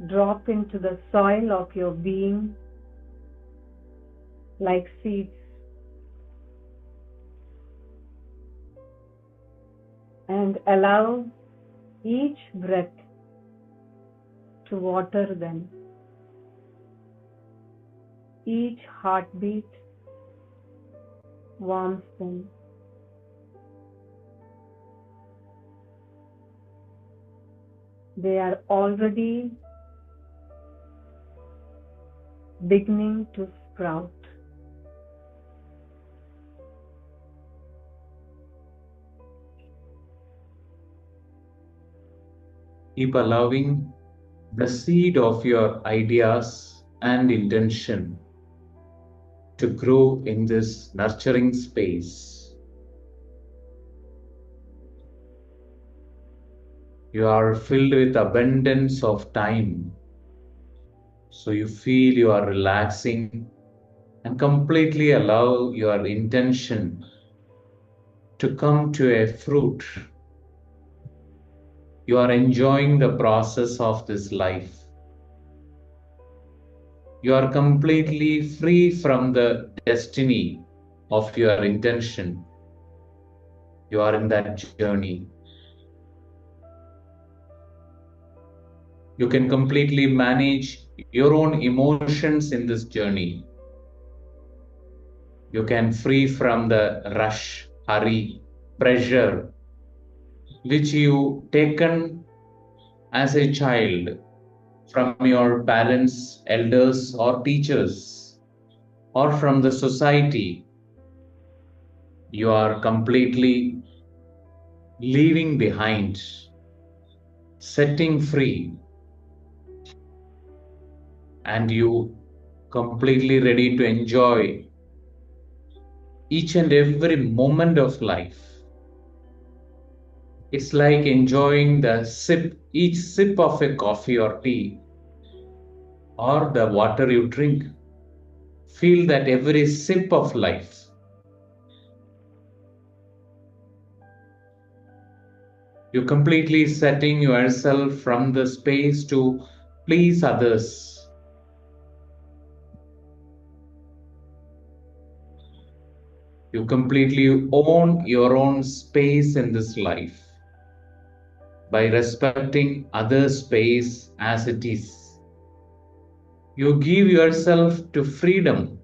drop into the soil of your being like seeds, and allow each breath to water them. Each heartbeat warms them. They are already beginning to sprout. Keep allowing the seed of your ideas and intention to grow in this nurturing space. You are filled with abundance of time, so you feel you are relaxing and completely allow your intention to come to a fruit. You are enjoying the process of this life. You are completely free from the destiny of your intention. You are in that journey. You can completely manage your own emotions in this journey. You can free from the rush, hurry, pressure, which you taken as a child from your parents, elders, or teachers, or from the society. You are completely leaving behind, setting free, and you completely ready to enjoy each and every moment of life. It's like enjoying each sip of a coffee or tea, or the water you drink. Feel that every sip of life. You're completely setting yourself from the space to please others. You completely own your own space in this life by respecting others' space as it is. You give yourself to freedom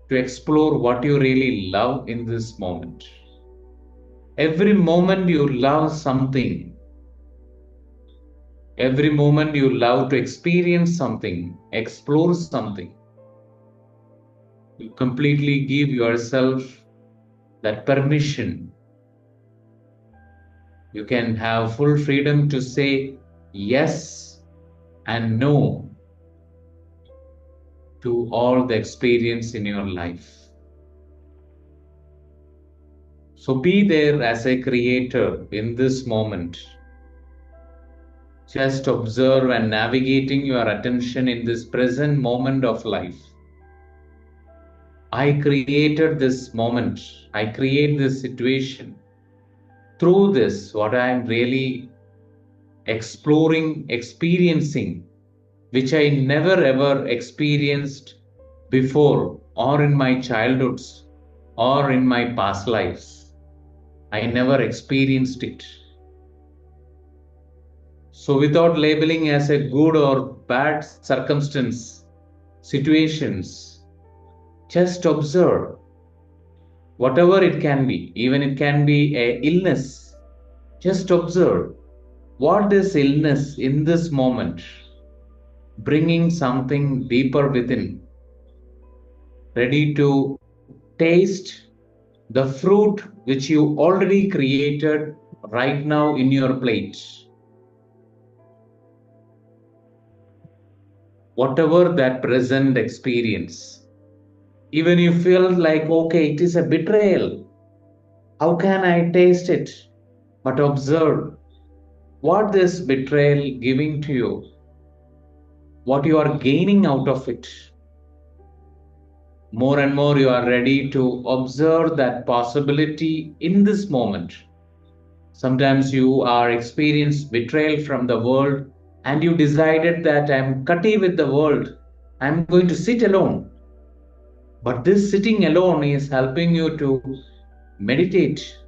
to explore what you really love in this moment. Every moment you love something, Every moment you love to experience something, explore something. You completely give yourself that permission. You can have full freedom to say yes and no to all the experience in your life. So be there as a creator in this moment. Just observe and navigating your attention in this present moment of life. I created this moment. I create this situation. Through this, what I am really exploring, experiencing, which I never ever experienced before, or in my childhoods, or in my past lives. I never experienced it. So, without labeling as a good or bad circumstance, situations, just observe whatever it can be, even it can be a illness. Just observe what this illness in this moment bringing something deeper within, ready to taste the fruit which you already created right now in your plate. Whatever that present experience, even you feel like, okay, it is a betrayal. How can I taste it? But observe what this betrayal giving to you, what you are gaining out of it. More and more you are ready to observe that possibility in this moment. Sometimes you are experienced betrayal from the world and you decided that I'm cutty with the world. I'm going to sit alone. But this sitting alone is helping you to meditate,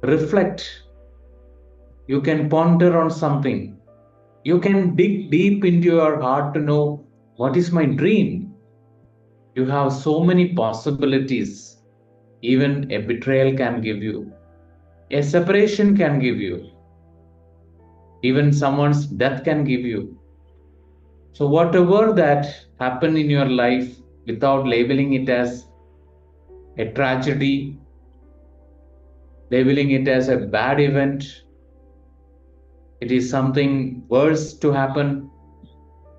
reflect. You can ponder on something. You can dig deep into your heart to know what is my dream. You have so many possibilities. Even a betrayal can give you, a separation can give you, even someone's death can give you. So, whatever that happened in your life, without labeling it as a tragedy, labeling it as a bad event, it is something worse to happen.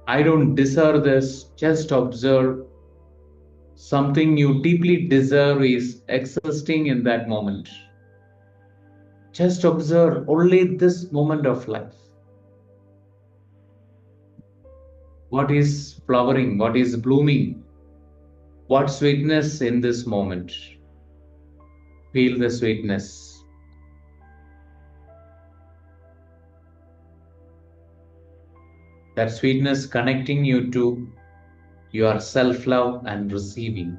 I don't deserve this. Just observe something you deeply deserve is existing in that moment. Just observe only this moment of life. What is flowering? What is blooming? What sweetness in this moment? Feel the sweetness. That sweetness connecting you to your self-love and receiving.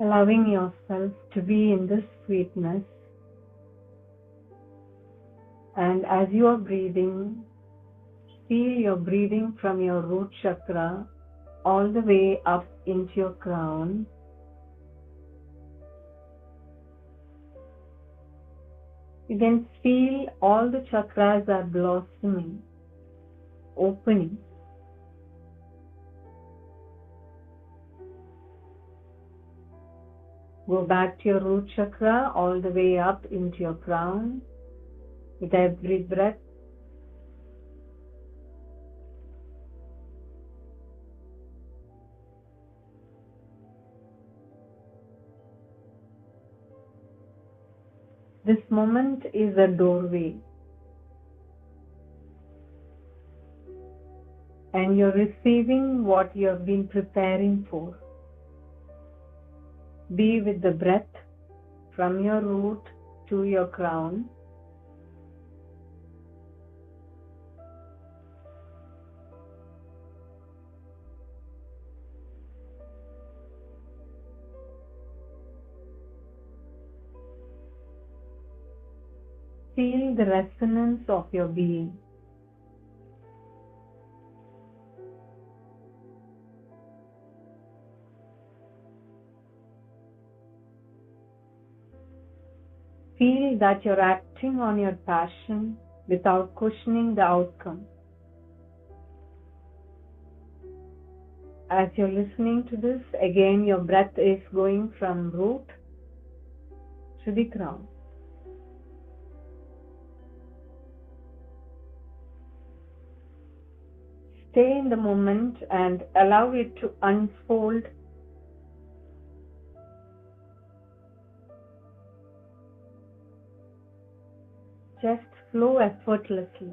Allowing yourself to be in this sweetness. And as you are breathing, feel your breathing from your root chakra all the way up into your crown. You can feel all the chakras are blossoming, opening. Go back to your root chakra all the way up into your crown. With every breath, this moment is a doorway, and you're receiving what you have been preparing for. Be with the breath from your root to your crown. feel the resonance of your being. Feel that you're acting on your passion without questioning the outcome. As you're listening to this, again your breath is going from root to the crown. Stay in the moment and allow it to unfold. Just flow effortlessly,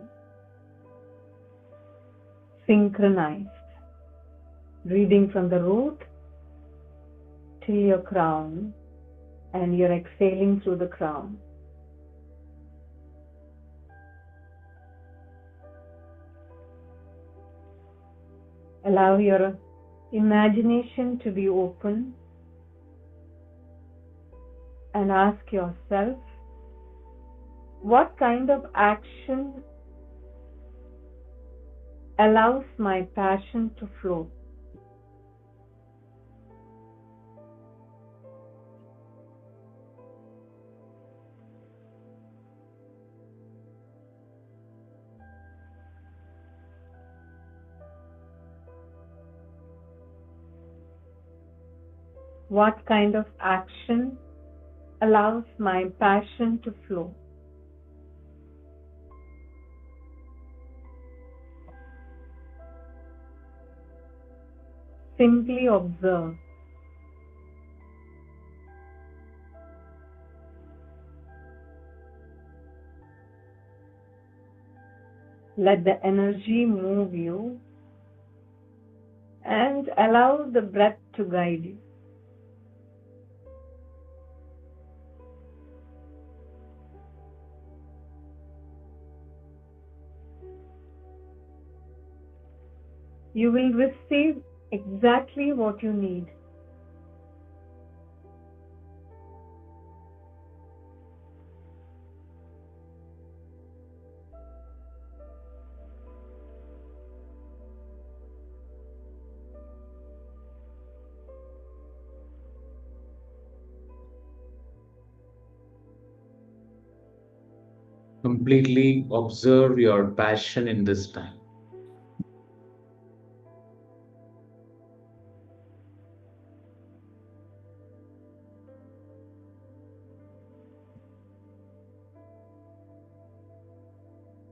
synchronized, breathing from the root till your crown, and you're exhaling through the crown. Allow your imagination to be open and ask yourself, what kind of action allows my passion to flow? What kind of action allows my passion to flow? Simply observe. Let the energy move you and allow the breath to guide you. You will receive exactly what you need. Completely observe your passion in this time.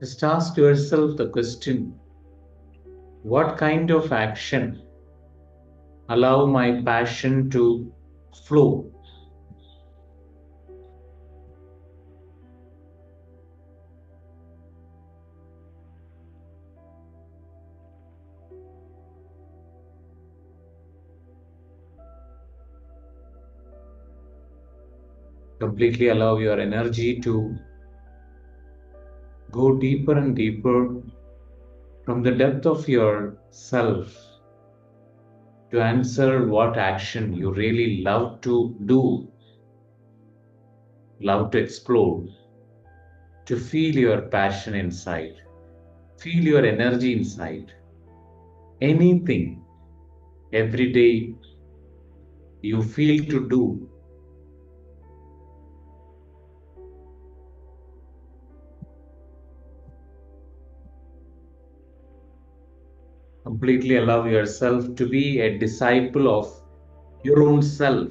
Just ask yourself the question, what kind of action allow my passion to flow? Completely allow your energy to go deeper and deeper from the depth of your self to answer what action you really love to do, love to explore, to feel your passion inside, feel your energy inside. Anything every day you feel to do. Completely allow yourself to be a disciple of your own self.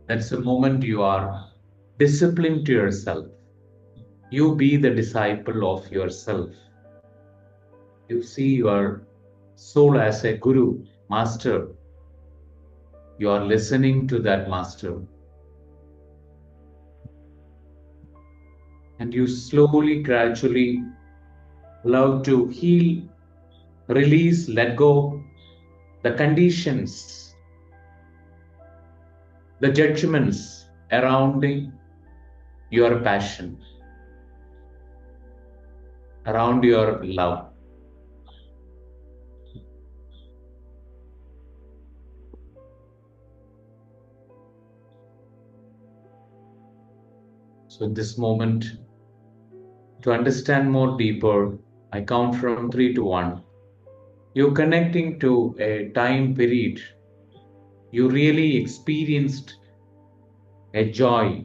That's the moment you are disciplined to yourself. You be the disciple of yourself. You see your soul as a guru, master. You are listening to that master. And you slowly, gradually allow to heal, release, let go the conditions, the judgments around your passion, around your love. So So, in this moment, to understand more deeper, I count from 3 to 1. You're connecting to a time period you really experienced a joy,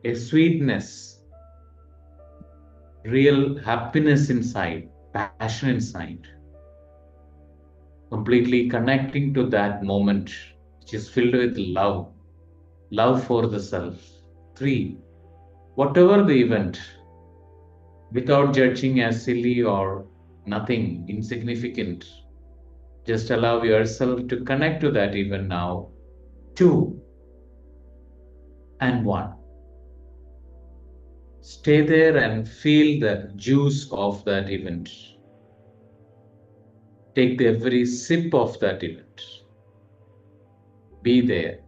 a sweetness, real happiness inside, passion inside, completely connecting to that moment, which is filled with love, love for the self. 3, whatever the event, without judging as silly or nothing, insignificant, just allow yourself to connect to that even now. 2 and 1. Stay there and feel the juice of that event. Take the every sip of that event. Be there.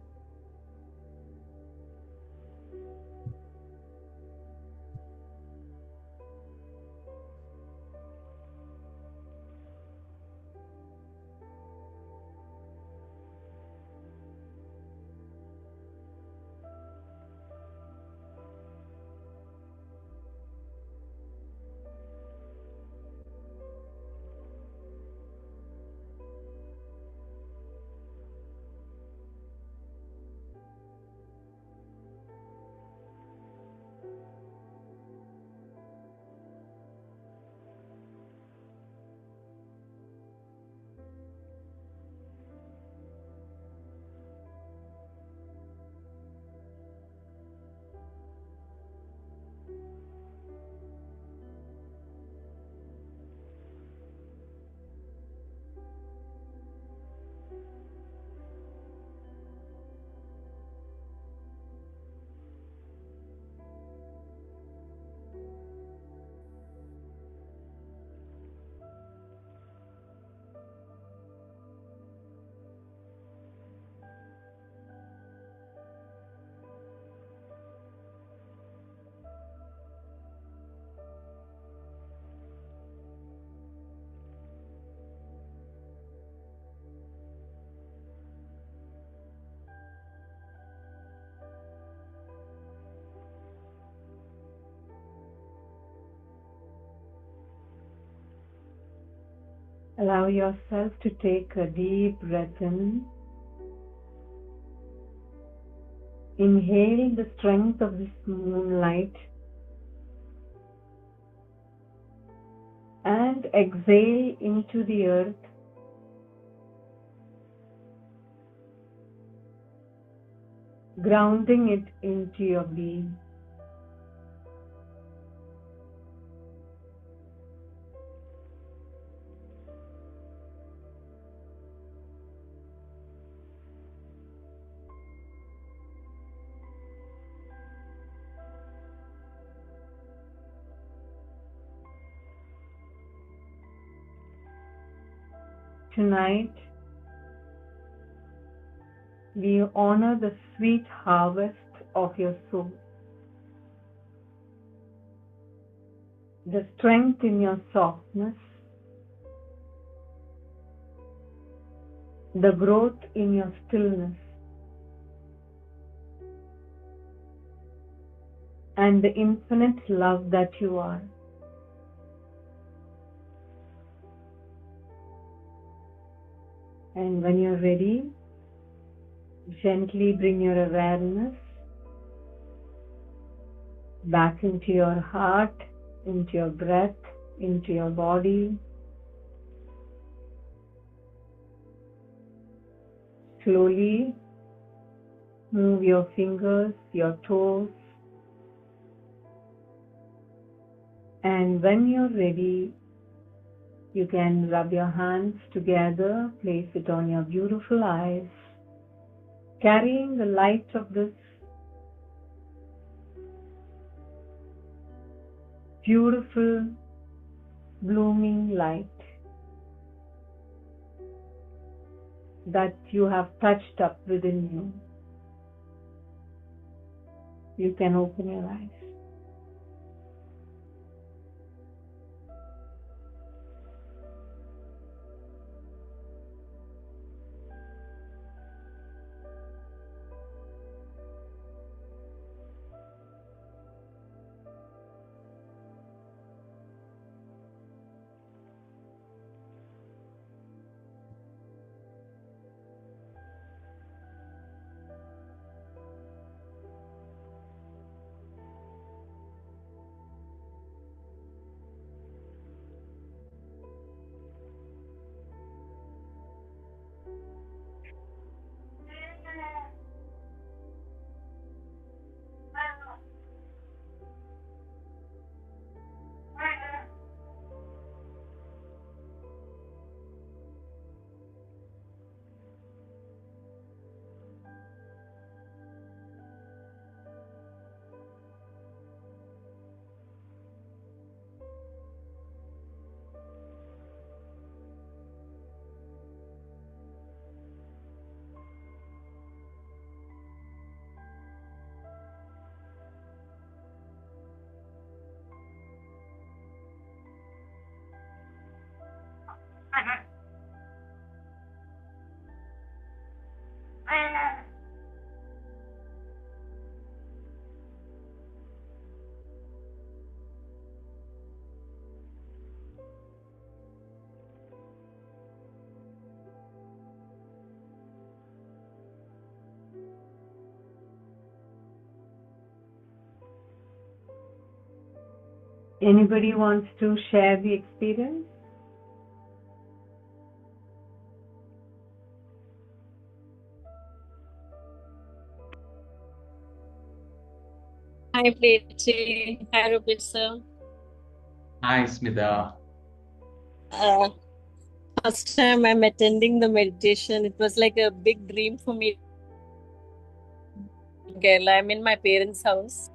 Allow yourself to take a deep breath in. Inhale the strength of this moonlight and exhale into the earth. Grounding it into your being. Tonight, we honor the sweet harvest of your soul, the strength in your softness, the growth in your stillness, and the infinite love that you are. And when you're ready, gently bring your awareness back into your heart, into your breath, into your body. Slowly move your fingers, your toes, and when you're ready, you can rub your hands together, place it on your beautiful eyes, carrying the light of this beautiful blooming light that you have touched up within you. You can open your eyes. Anybody wants to share the experience? Hi, Preeti. Hi, Rupesh sir. Hi, Smita. Uh, First time I'm attending the meditation. It was like a big dream for me. Kerala. I'm in my parents' house.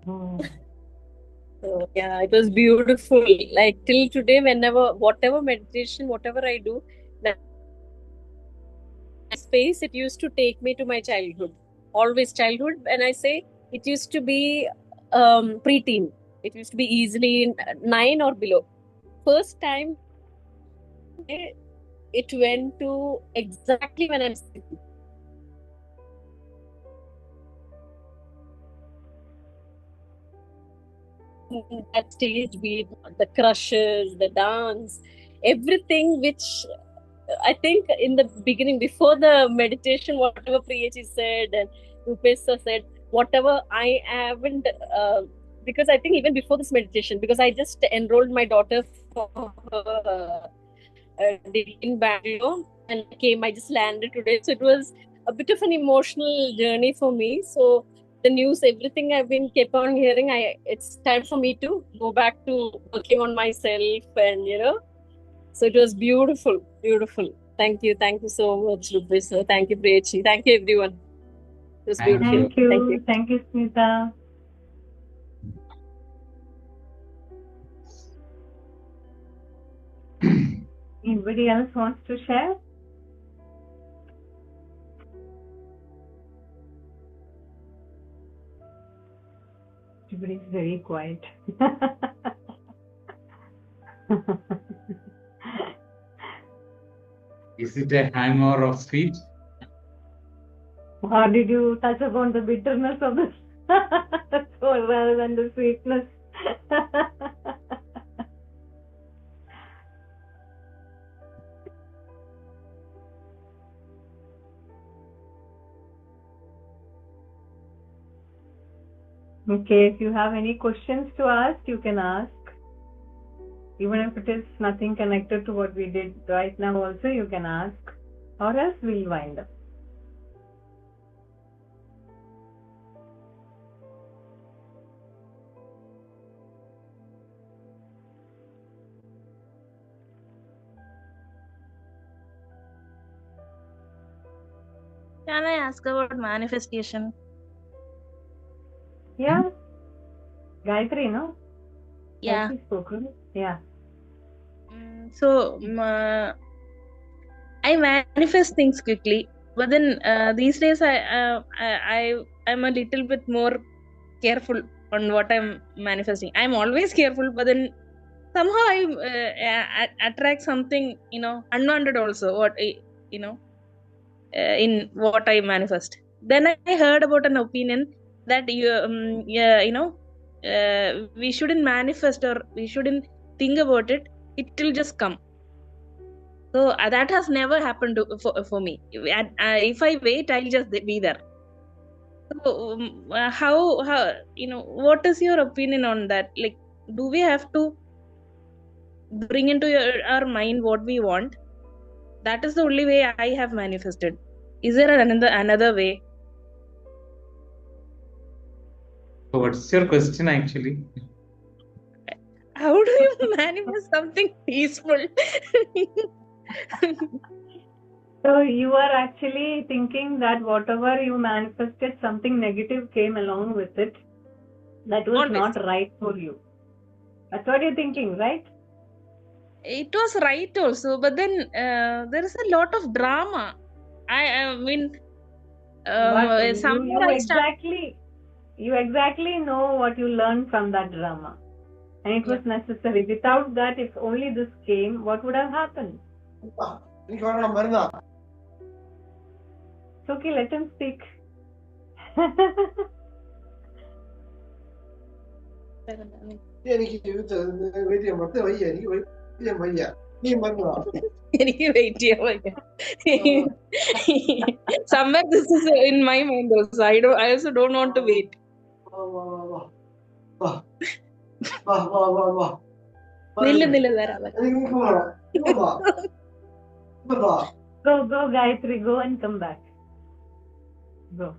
Oh. So yeah, it was beautiful. Like till today, whatever meditation, whatever I do, that space, it used to take me to my childhood. Always childhood. And I say it used to be preteen. It used to be easily 9 or below. First time it went to exactly when I'm sitting. That stage, be it the crushes, the dance, everything which I think in the beginning, before the meditation, whatever Priyachi said and Rupesa said, whatever I haven't, because I think even before this meditation, because I just enrolled my daughter for her degree in Bangalore and I just landed today. So it was a bit of an emotional journey for me. So the news, everything I've been kept on hearing, it's time for me to go back to working on myself and so it was beautiful, beautiful. Thank you so much, Rupesh sir. Thank you, Preeti. Thank you, everyone. It was Thank beautiful. you. Thank Thank you. you. Thank you, Smita. Anybody else wants to share? Everybody's very quiet. Is it a hangover of sweet? Or did you touch upon the bitterness of this soul rather than the sweetness? Okay, if you have any questions to ask, you can ask. Even if it is nothing connected to what we did right now also, you can ask. Or else we'll wind up. Can I ask about manifestation? Yeah. Gayatri, no? Yeah. Gayatri spoken. Yeah. So I manifest things quickly, but then these days I'm a little bit more careful on what I'm manifesting. I'm always careful, but then somehow I attract something unwanted also. In what I manifest. Then I heard about an opinion that we shouldn't manifest or we shouldn't think about it. It will just come. So that has never happened for me. If I wait, I'll just be there. So how what is your opinion on that? Like, do we have to bring into our mind what we want? That is the only way I have manifested. Is there another way? So what's your question actually? How do you manifest something peaceful? So you are actually thinking that whatever you manifested, something negative came along with it. That was Always. not right for you. That's what you're thinking, right? It was right also, but then there is a lot of drama. I mean, But somewhere I start. you exactly know what you learned from that drama. and it was necessary. Without that, if only this came, what would have happened? It's okay, let him speak. എനിക്ക് wait ചെയ്യാൻ വയ്യ. Somewhere this is in my mind also. I also don't want to wait. നില്ല തരാം. Go, Gayatri, go and come back. Go.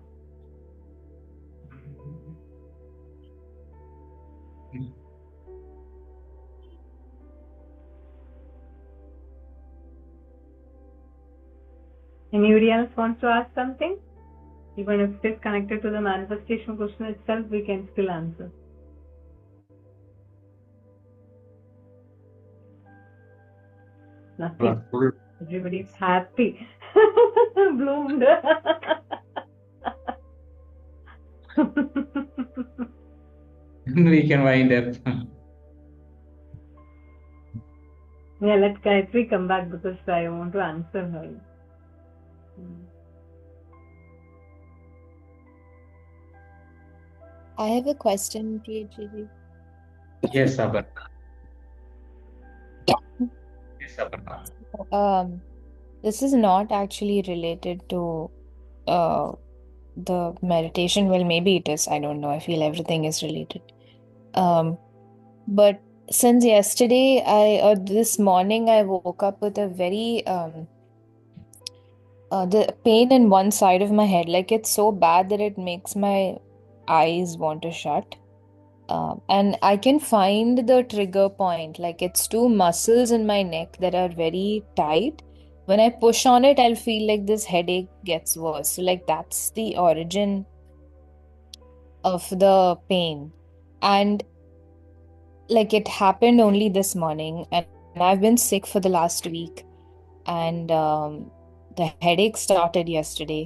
Anybody else wants to ask something? Even if it is connected to the manifestation question itself, we can still answer. Nothing. Everybody is happy. Bloomed. We can wind up. Yeah, let Gayatri come back because I want to answer her. I have a question, PhD. Yes, Aparna. Yes, Aparna. This is not actually related to the meditation. Well, maybe it is. I don't know. I feel everything is related. But since yesterday, or this morning, I woke up with a very the pain in one side of my head. Like it's so bad that it makes my eyes want to shut. And I can find the trigger point. Like it's two muscles in my neck that are very tight. When I push on it, I'll feel like this headache gets worse. So like that's the origin of the pain. And like it happened only this morning, and I've been sick for the last week. And the headache started yesterday.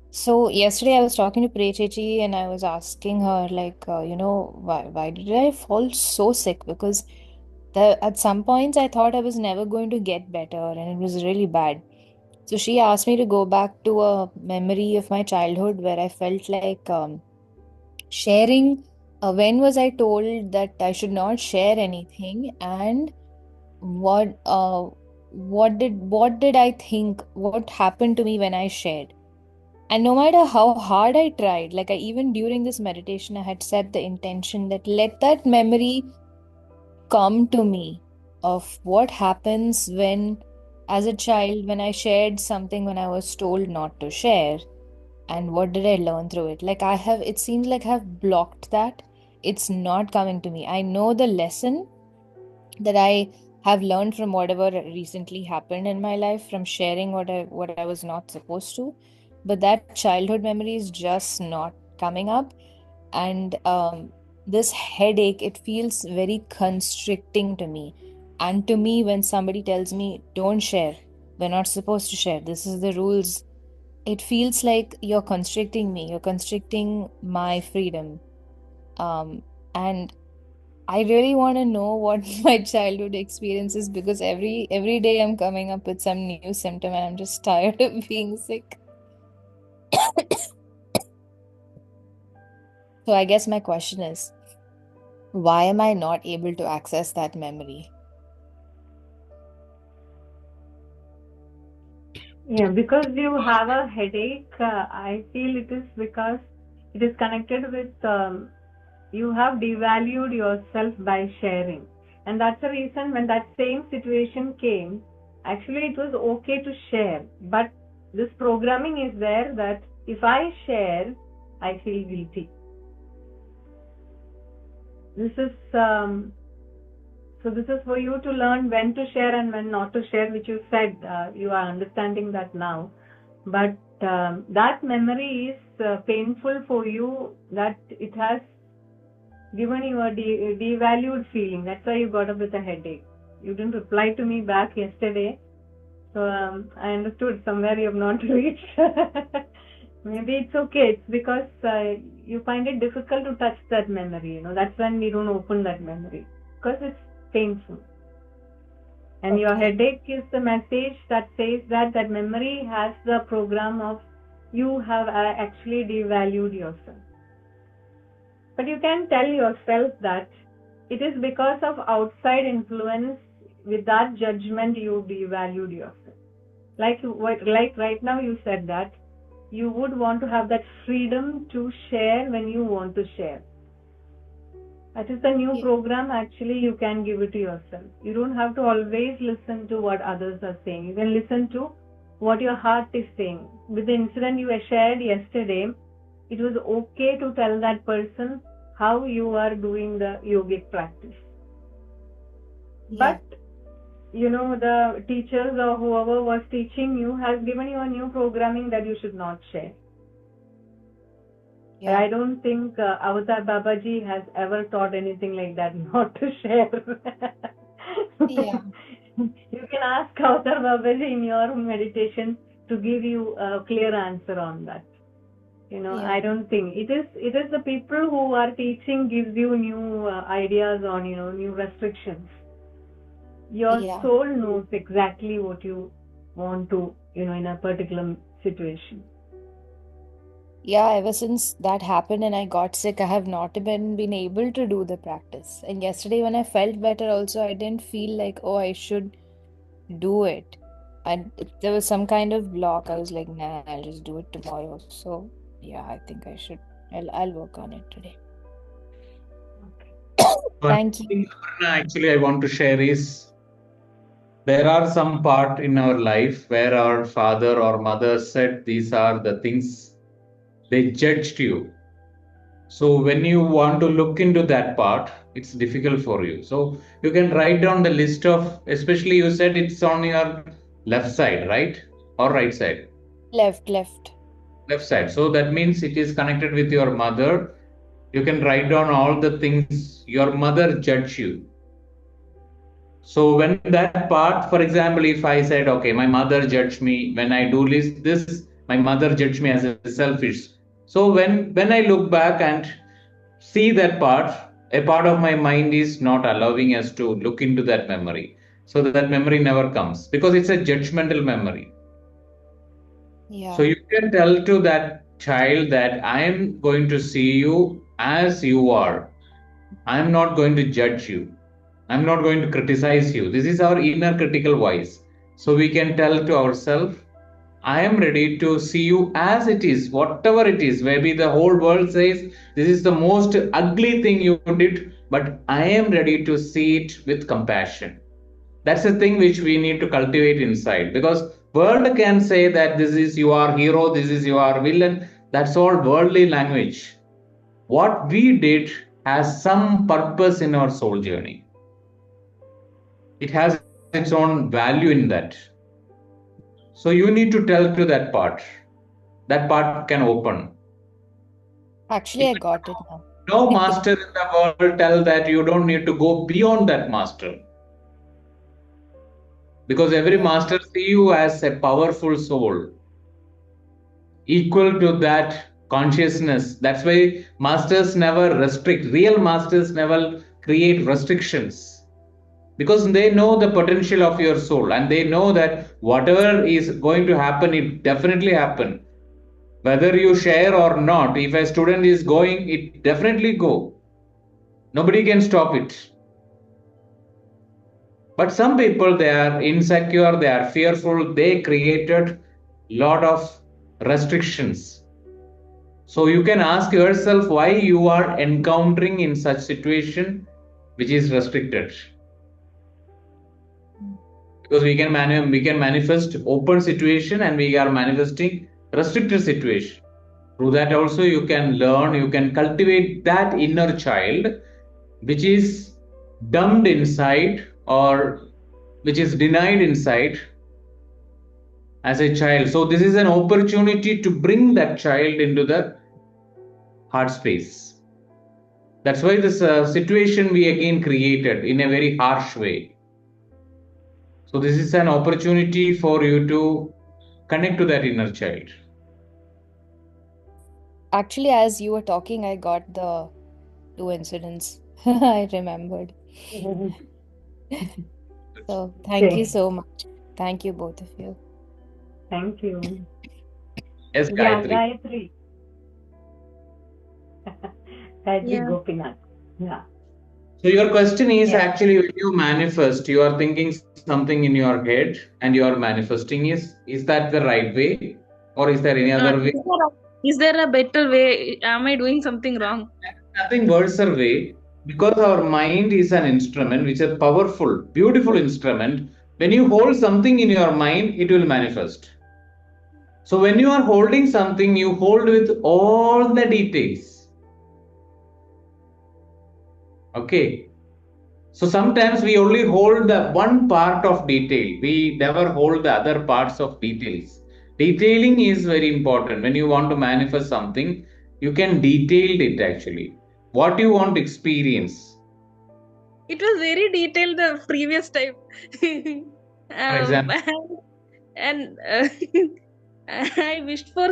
So yesterday I was talking to Prechechi and I was asking her like, why did I fall so sick? Because at some points I thought I was never going to get better and it was really bad. So she asked me to go back to a memory of my childhood where I felt like sharing. When was I told that I should not share anything, and what did I think? What happened to me when I shared? And no matter how hard I tried, like even during this meditation, I had set the intention that let that memory come to me of what happens when, as a child, when I shared something when I was told not to share, and what did I learn through it? Like it seems like I've blocked that. It's not coming to me. I know the lesson that I have learned from whatever recently happened in my life, from sharing what I was not supposed to. But that childhood memory is just not coming up. And this headache, it feels very constricting to me. And to me, when somebody tells me, don't share, we're not supposed to share, this is the rules, it feels like you're constricting me, you're constricting my freedom. And I really want to know what my childhood experience is, because every day I'm coming up with some new symptom and I'm just tired of being sick. So I guess my question is, why am I not able to access that memory? Yeah, because you have a headache, I feel it is because it is connected with you have devalued yourself by sharing. And that's the reason when that same situation came, actually it was okay to share. But this programming is there that if I share, I feel guilty. This is for you to learn when to share and when not to share, which you said you are understanding that now. But that memory is painful for you, that it has given you a devalued feeling. That's why you got up with a headache. You didn't reply to me back yesterday, so I understood somewhere you have not reached. Maybe it's okay. It's because you find it difficult to touch that memory. That's when we don't open that memory. because it's painful. And your Okay. headache is the message that says that that memory has the program of you have actually devalued yourself. But you can tell yourself that it is because of outside influence, with that judgment you devalued yourself. Like right now you said that you would want to have that freedom to share when you want to share. That is the new Yeah. program. Actually, you can give it to yourself. You don't have to always listen to what others are saying. You can listen to what your heart is saying. With the incident you shared yesterday, it was okay to tell that person how you are doing the yogic practice. Yeah. But the teachers or whoever was teaching you has given you a new programming that you should not share. Yeah. I don't think Avatar Babaji has ever taught anything like that, not to share. Yeah. You can ask Avatar Babaji in your meditation to give you a clear answer on that. Yeah. I don't think it is the people who are teaching gives you new ideas on new restrictions. Your Yeah. soul knows exactly what you want to in a particular situation. Yeah, ever since that happened and I got sick, I have not even been able to do the practice. And yesterday, when I felt better, also, I didn't feel like, oh, I should do it. And there was some kind of block. I was like, nah, I'll just do it tomorrow. So, yeah, I think I should. I'll work on it today. One Thank you. thing, Aparna, actually, I want to share is there are some part in our life where our father or mother said these are the things they judged you. So when you want to look into that part, it's difficult for you. So you can write down the list of, especially you said it's on your left side, right? Or right side? Left. Left side. So that means it is connected with your mother. You can write down all the things your mother judged you. So when that part, for example, if I said, okay, my mother judged me when I do this, my mother judged me as a selfish. So when I look back and see that part, a part of my mind is not allowing us to look into that memory. So that memory never comes because it's a judgmental memory. So Yeah. you can tell to that child that I am going to see you as you are. I am not going to judge you. I'm not going to criticize you. This is our inner critical voice. So we can tell to ourselves, I am ready to see you as it is, whatever it is. Maybe the whole world says this is the most ugly thing you did, but I am ready to see it with compassion. That's the thing which we need to cultivate inside, because world can say that this is your hero, this is your villain. That's all worldly language. What we did has some purpose in our soul journey. It has its own value in that. So you need to tell to that part. That part can open. Actually, I got it now. No master in the world tell that you don't need to go beyond that master. Because every Yeah. master see you as a powerful soul, equal to that consciousness. That's why masters never restrict. Real masters never create restrictions. Because they know the potential of your soul and they know that whatever is going to happen, it definitely happen. Whether you share or not, if a student is going, it definitely go. Nobody can stop it. But some people, they are insecure, they are fearful, they created lot of restrictions. So you can ask yourself why you are encountering in such situation which is restricted. Because we can manifest open situation and we are manifesting restricted situation. Through that also you can learn, you can cultivate that inner child which is dumbed inside or which is denied inside as a child. So this is an opportunity to bring that child into the heart space. That's why this situation we again created in a very harsh way. So this is an opportunity for you to connect to that inner child. Actually, as you were talking, I got the two incidents. I remembered. So thank you Okay. so much. Thank you, both of you. Thank you. Yes, Yeah, Gayatri. Gayatri. Gayatri Yeah. Gopinath. Yeah. So your question is Yes. actually when you manifest, you are thinking something in your head and you are manifesting. Is that the right way, or is there any other way? Is there a better way? Am I doing something wrong? Nothing worse way, because our mind is an instrument which is a powerful, beautiful instrument. When you hold something in your mind, it will manifest. So when you are holding something, you hold with all the details. Okay. So sometimes we only hold the one part of detail. We never hold the other parts of details. Detailing is very important. When you want to manifest something, you can detail it actually. What you want to experience. It was very detailed the previous time. For example, and I wished for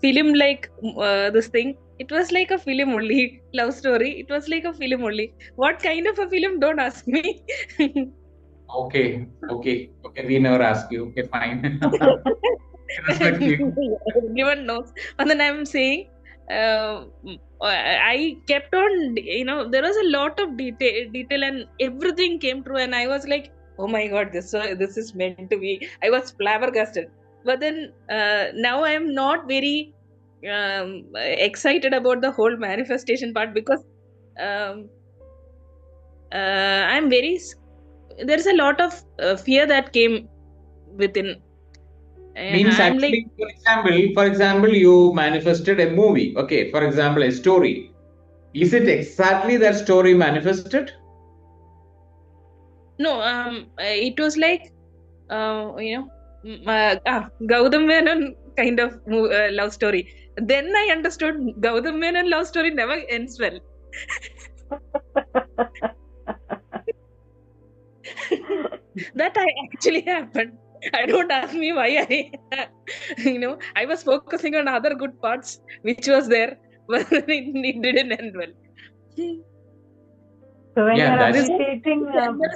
film like this thing. It was like a film only, love story. It was like a film only. What kind of a film? Don't ask me. okay. We never ask you. Okay, fine. Respect you. Everyone knows. And then I'm saying, I kept on, there was a lot of detail, and everything came true, and I was like, oh my god, this is meant to be. I was flabbergasted. But then now I am not very excited about the whole manifestation part, because um, I'm very. There's a lot of fear that came within. Means I'm like, actually, for example, you manifested a movie. Okay, for example, a story. Is it exactly that story manifested? no, it was like, Gautam Menon kind of love story. Then I understood Gautam Menon love story never ends well. That I actually happened. I don't ask me why I was focusing on other good parts which was there, but it didn't end well. So when Yeah, you're that's appreciating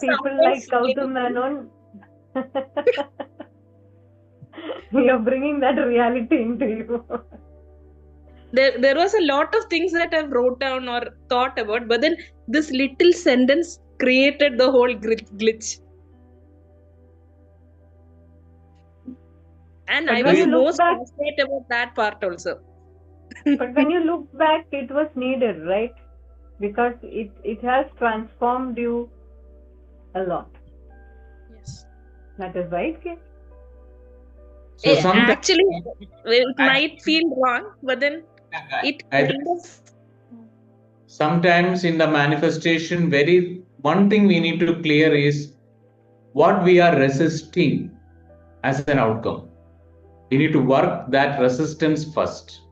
people like Gautam Menon, you're bringing that reality into you. There was a lot of things that I've wrote down or thought about, but then this little sentence created the whole glitch. And But I when was you look most back, passionate about that part also. but when you look back, it was needed, right? Because it has transformed you a lot. Yes. That is right, Kate? so sometimes. Actually, it might feel wrong, but then it I- kind of. Sometimes in the manifestation, very one thing we need to clear is what we are resisting as an outcome. We need to work that resistance first.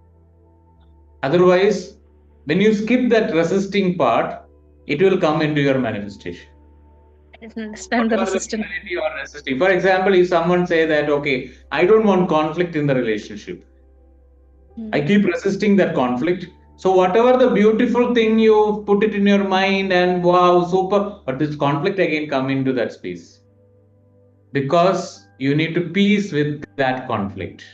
Otherwise, when you skip that resisting part, it will come into your manifestation. I didn't understand the Whatever the resistance. reality you are resisting. For example, if someone say that, okay, I don't want conflict in the relationship, I keep resisting that conflict. So whatever the beautiful thing you put it in your mind and wow, super, but this conflict again come into that space because you need to peace with that conflict.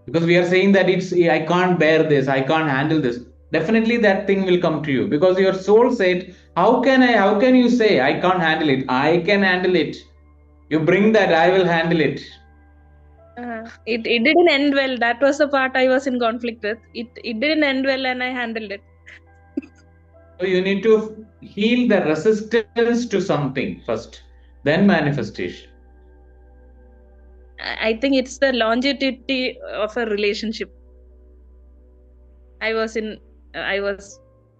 Because we are saying that I can't bear this, I can't handle this. Definitely that thing will come to you because your soul said, how can you say I can't handle it? I can handle it. You bring that, I will handle it. It didn't end well. That was the part I was in conflict with. It didn't end well, and I handled it. So you need to heal the resistance to something first, then manifestation. I think it's the longevity of a relationship. I was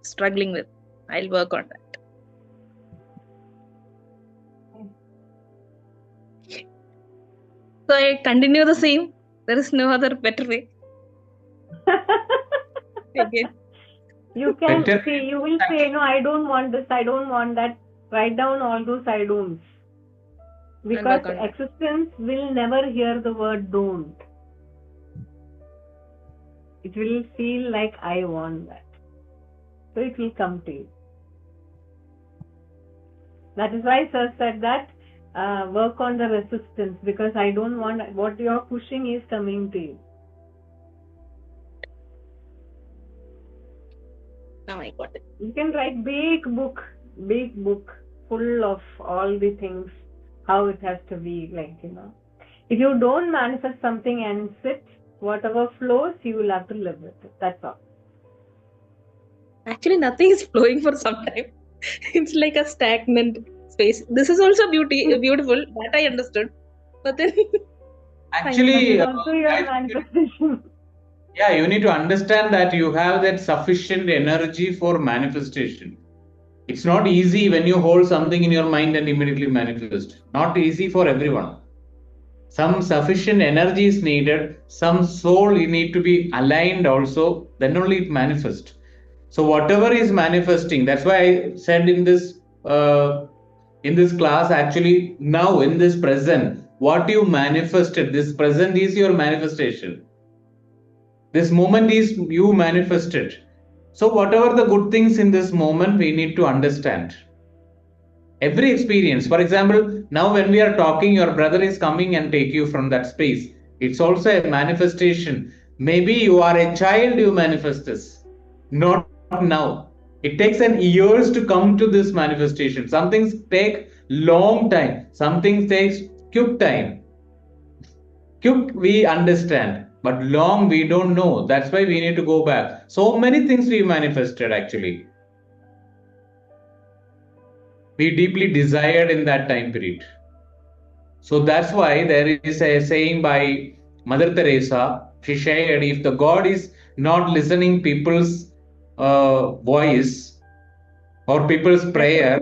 struggling with. I'll work on that. So I continue the same. There is no other better way. Again. You can Better. see, you will say, no, I don't want this, I don't want that. Write down all those I don'ts. Because work on that. existence will never hear the word don't. It will feel like I want that. So it will come to you. That is why Sir said that work on the resistance, because I don't want what you're pushing is coming to you. Now I got it. You can write big book full of all the things, how it has to be, like, if you don't manifest something and sit, whatever flows, you will have to live with it. That's all. Actually, nothing is flowing for some time. It's like a stagnant space. This is also beautiful. That I understood. But then Actually, also your guys, manifestation. yeah, you need to understand that you have that sufficient energy for manifestation. It's not easy when you hold something in your mind and immediately manifest. Not easy for everyone. Some sufficient energy is needed. Some soul you need to be aligned also. Then only it manifests. So whatever is manifesting, that's why I said in this class, actually now in this present, what you manifested, this present is your manifestation. This moment is you manifested. So whatever the good things in this moment, we need to understand. Every experience, for example, now when we are talking, your brother is coming and take you from that space. It's also a manifestation. Maybe you are a child, you manifest this. Not now. It takes an years to come to this manifestation. Some things take long time. Some things takes quick time. Quick we understand, but long we don't know. That's why we need to go back. So many things we manifested actually. We deeply desired in that time period. So that's why there is a saying by Mother Teresa. She shared, if the God is not listening people's voice or people's prayer,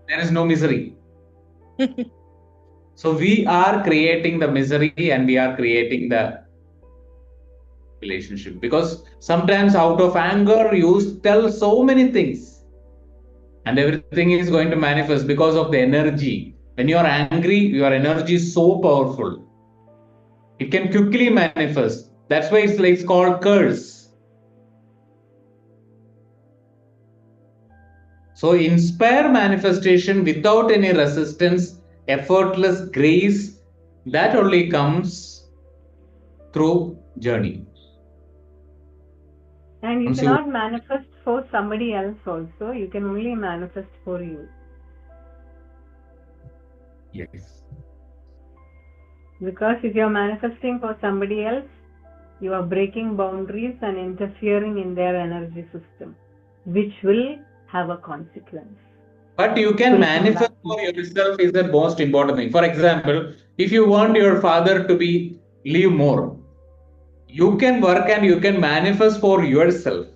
there is no misery. So we are creating the misery and we are creating the relationship, because sometimes out of anger you tell so many things and everything is going to manifest because of the energy. When you are angry, your energy is so powerful. It can quickly manifest. That's why it's called curse. So inspire manifestation without any resistance, effortless grace, that only comes through journey. And you cannot manifest for somebody else also. You can only manifest for you. Yes. Because if you're manifesting for somebody else, you are breaking boundaries and interfering in their energy system, which will have a consequence. But you can manifest for yourself is the most important thing. For example, if you want your father to live more, you can work and you can manifest for yourself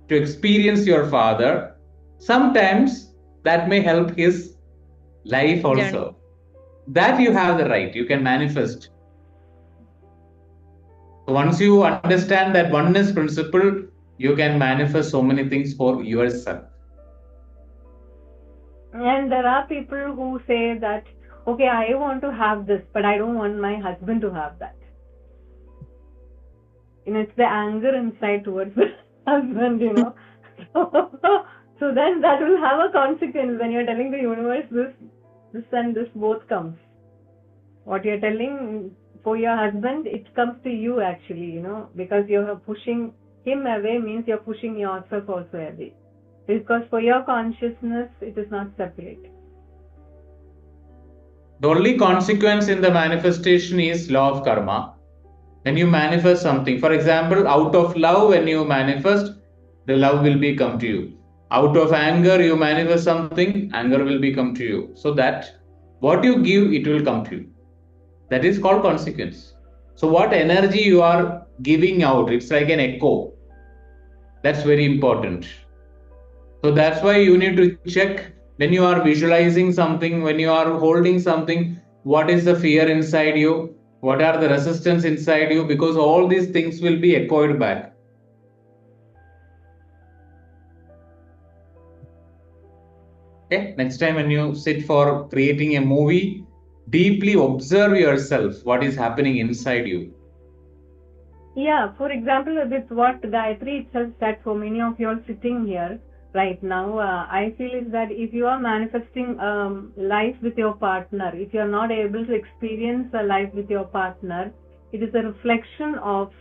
to experience your father. Sometimes that may help his life also. That you have the right. You can manifest. Once you understand that oneness principle, you can manifest so many things for yourself. And there are people who say that, okay, I want to have this, but I don't want my husband to have that. It's the anger inside towards the husband, So then that will have a consequence when you're telling the universe this and this both comes. What you're telling for your husband, it comes to you actually, because you're pushing him away means you're pushing yourself also away. Because for your consciousness, it is not separate. The only consequence in the manifestation is law of karma. When you manifest something, for example, out of love, when you manifest, the love will come to you. Out of anger, you manifest something, anger will come to you. So that what you give, it will come to you. That is called consequence. So what energy you are giving out, it's like an echo. That's very important. So that's why you need to check when you are visualizing something, when you are holding something, what is the fear inside you? What are the resistance inside you? Because all these things will be echoed back. Okay, next time when you sit for creating a movie, deeply observe yourself, what is happening inside you. Yeah, for example, with what Gayatri itself said, for many of you all sitting here right now, I feel is that if you are manifesting life with your partner, if you are not able to experience a life with your partner, it is a reflection of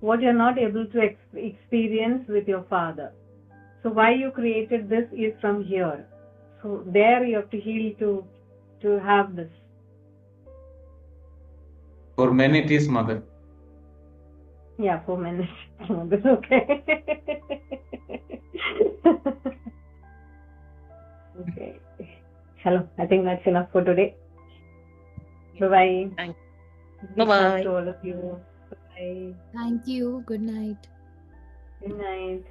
what you're not able to experience with your father. So why you created this is from here. So there you have to heal to have this. For men, it is mother. Yeah, 4 minutes. That's okay. Okay. Hello. I think that's enough for today. Bye-bye. Thank Big hugs Bye-bye. to all of you. Bye. Thank you. Good night. Good night.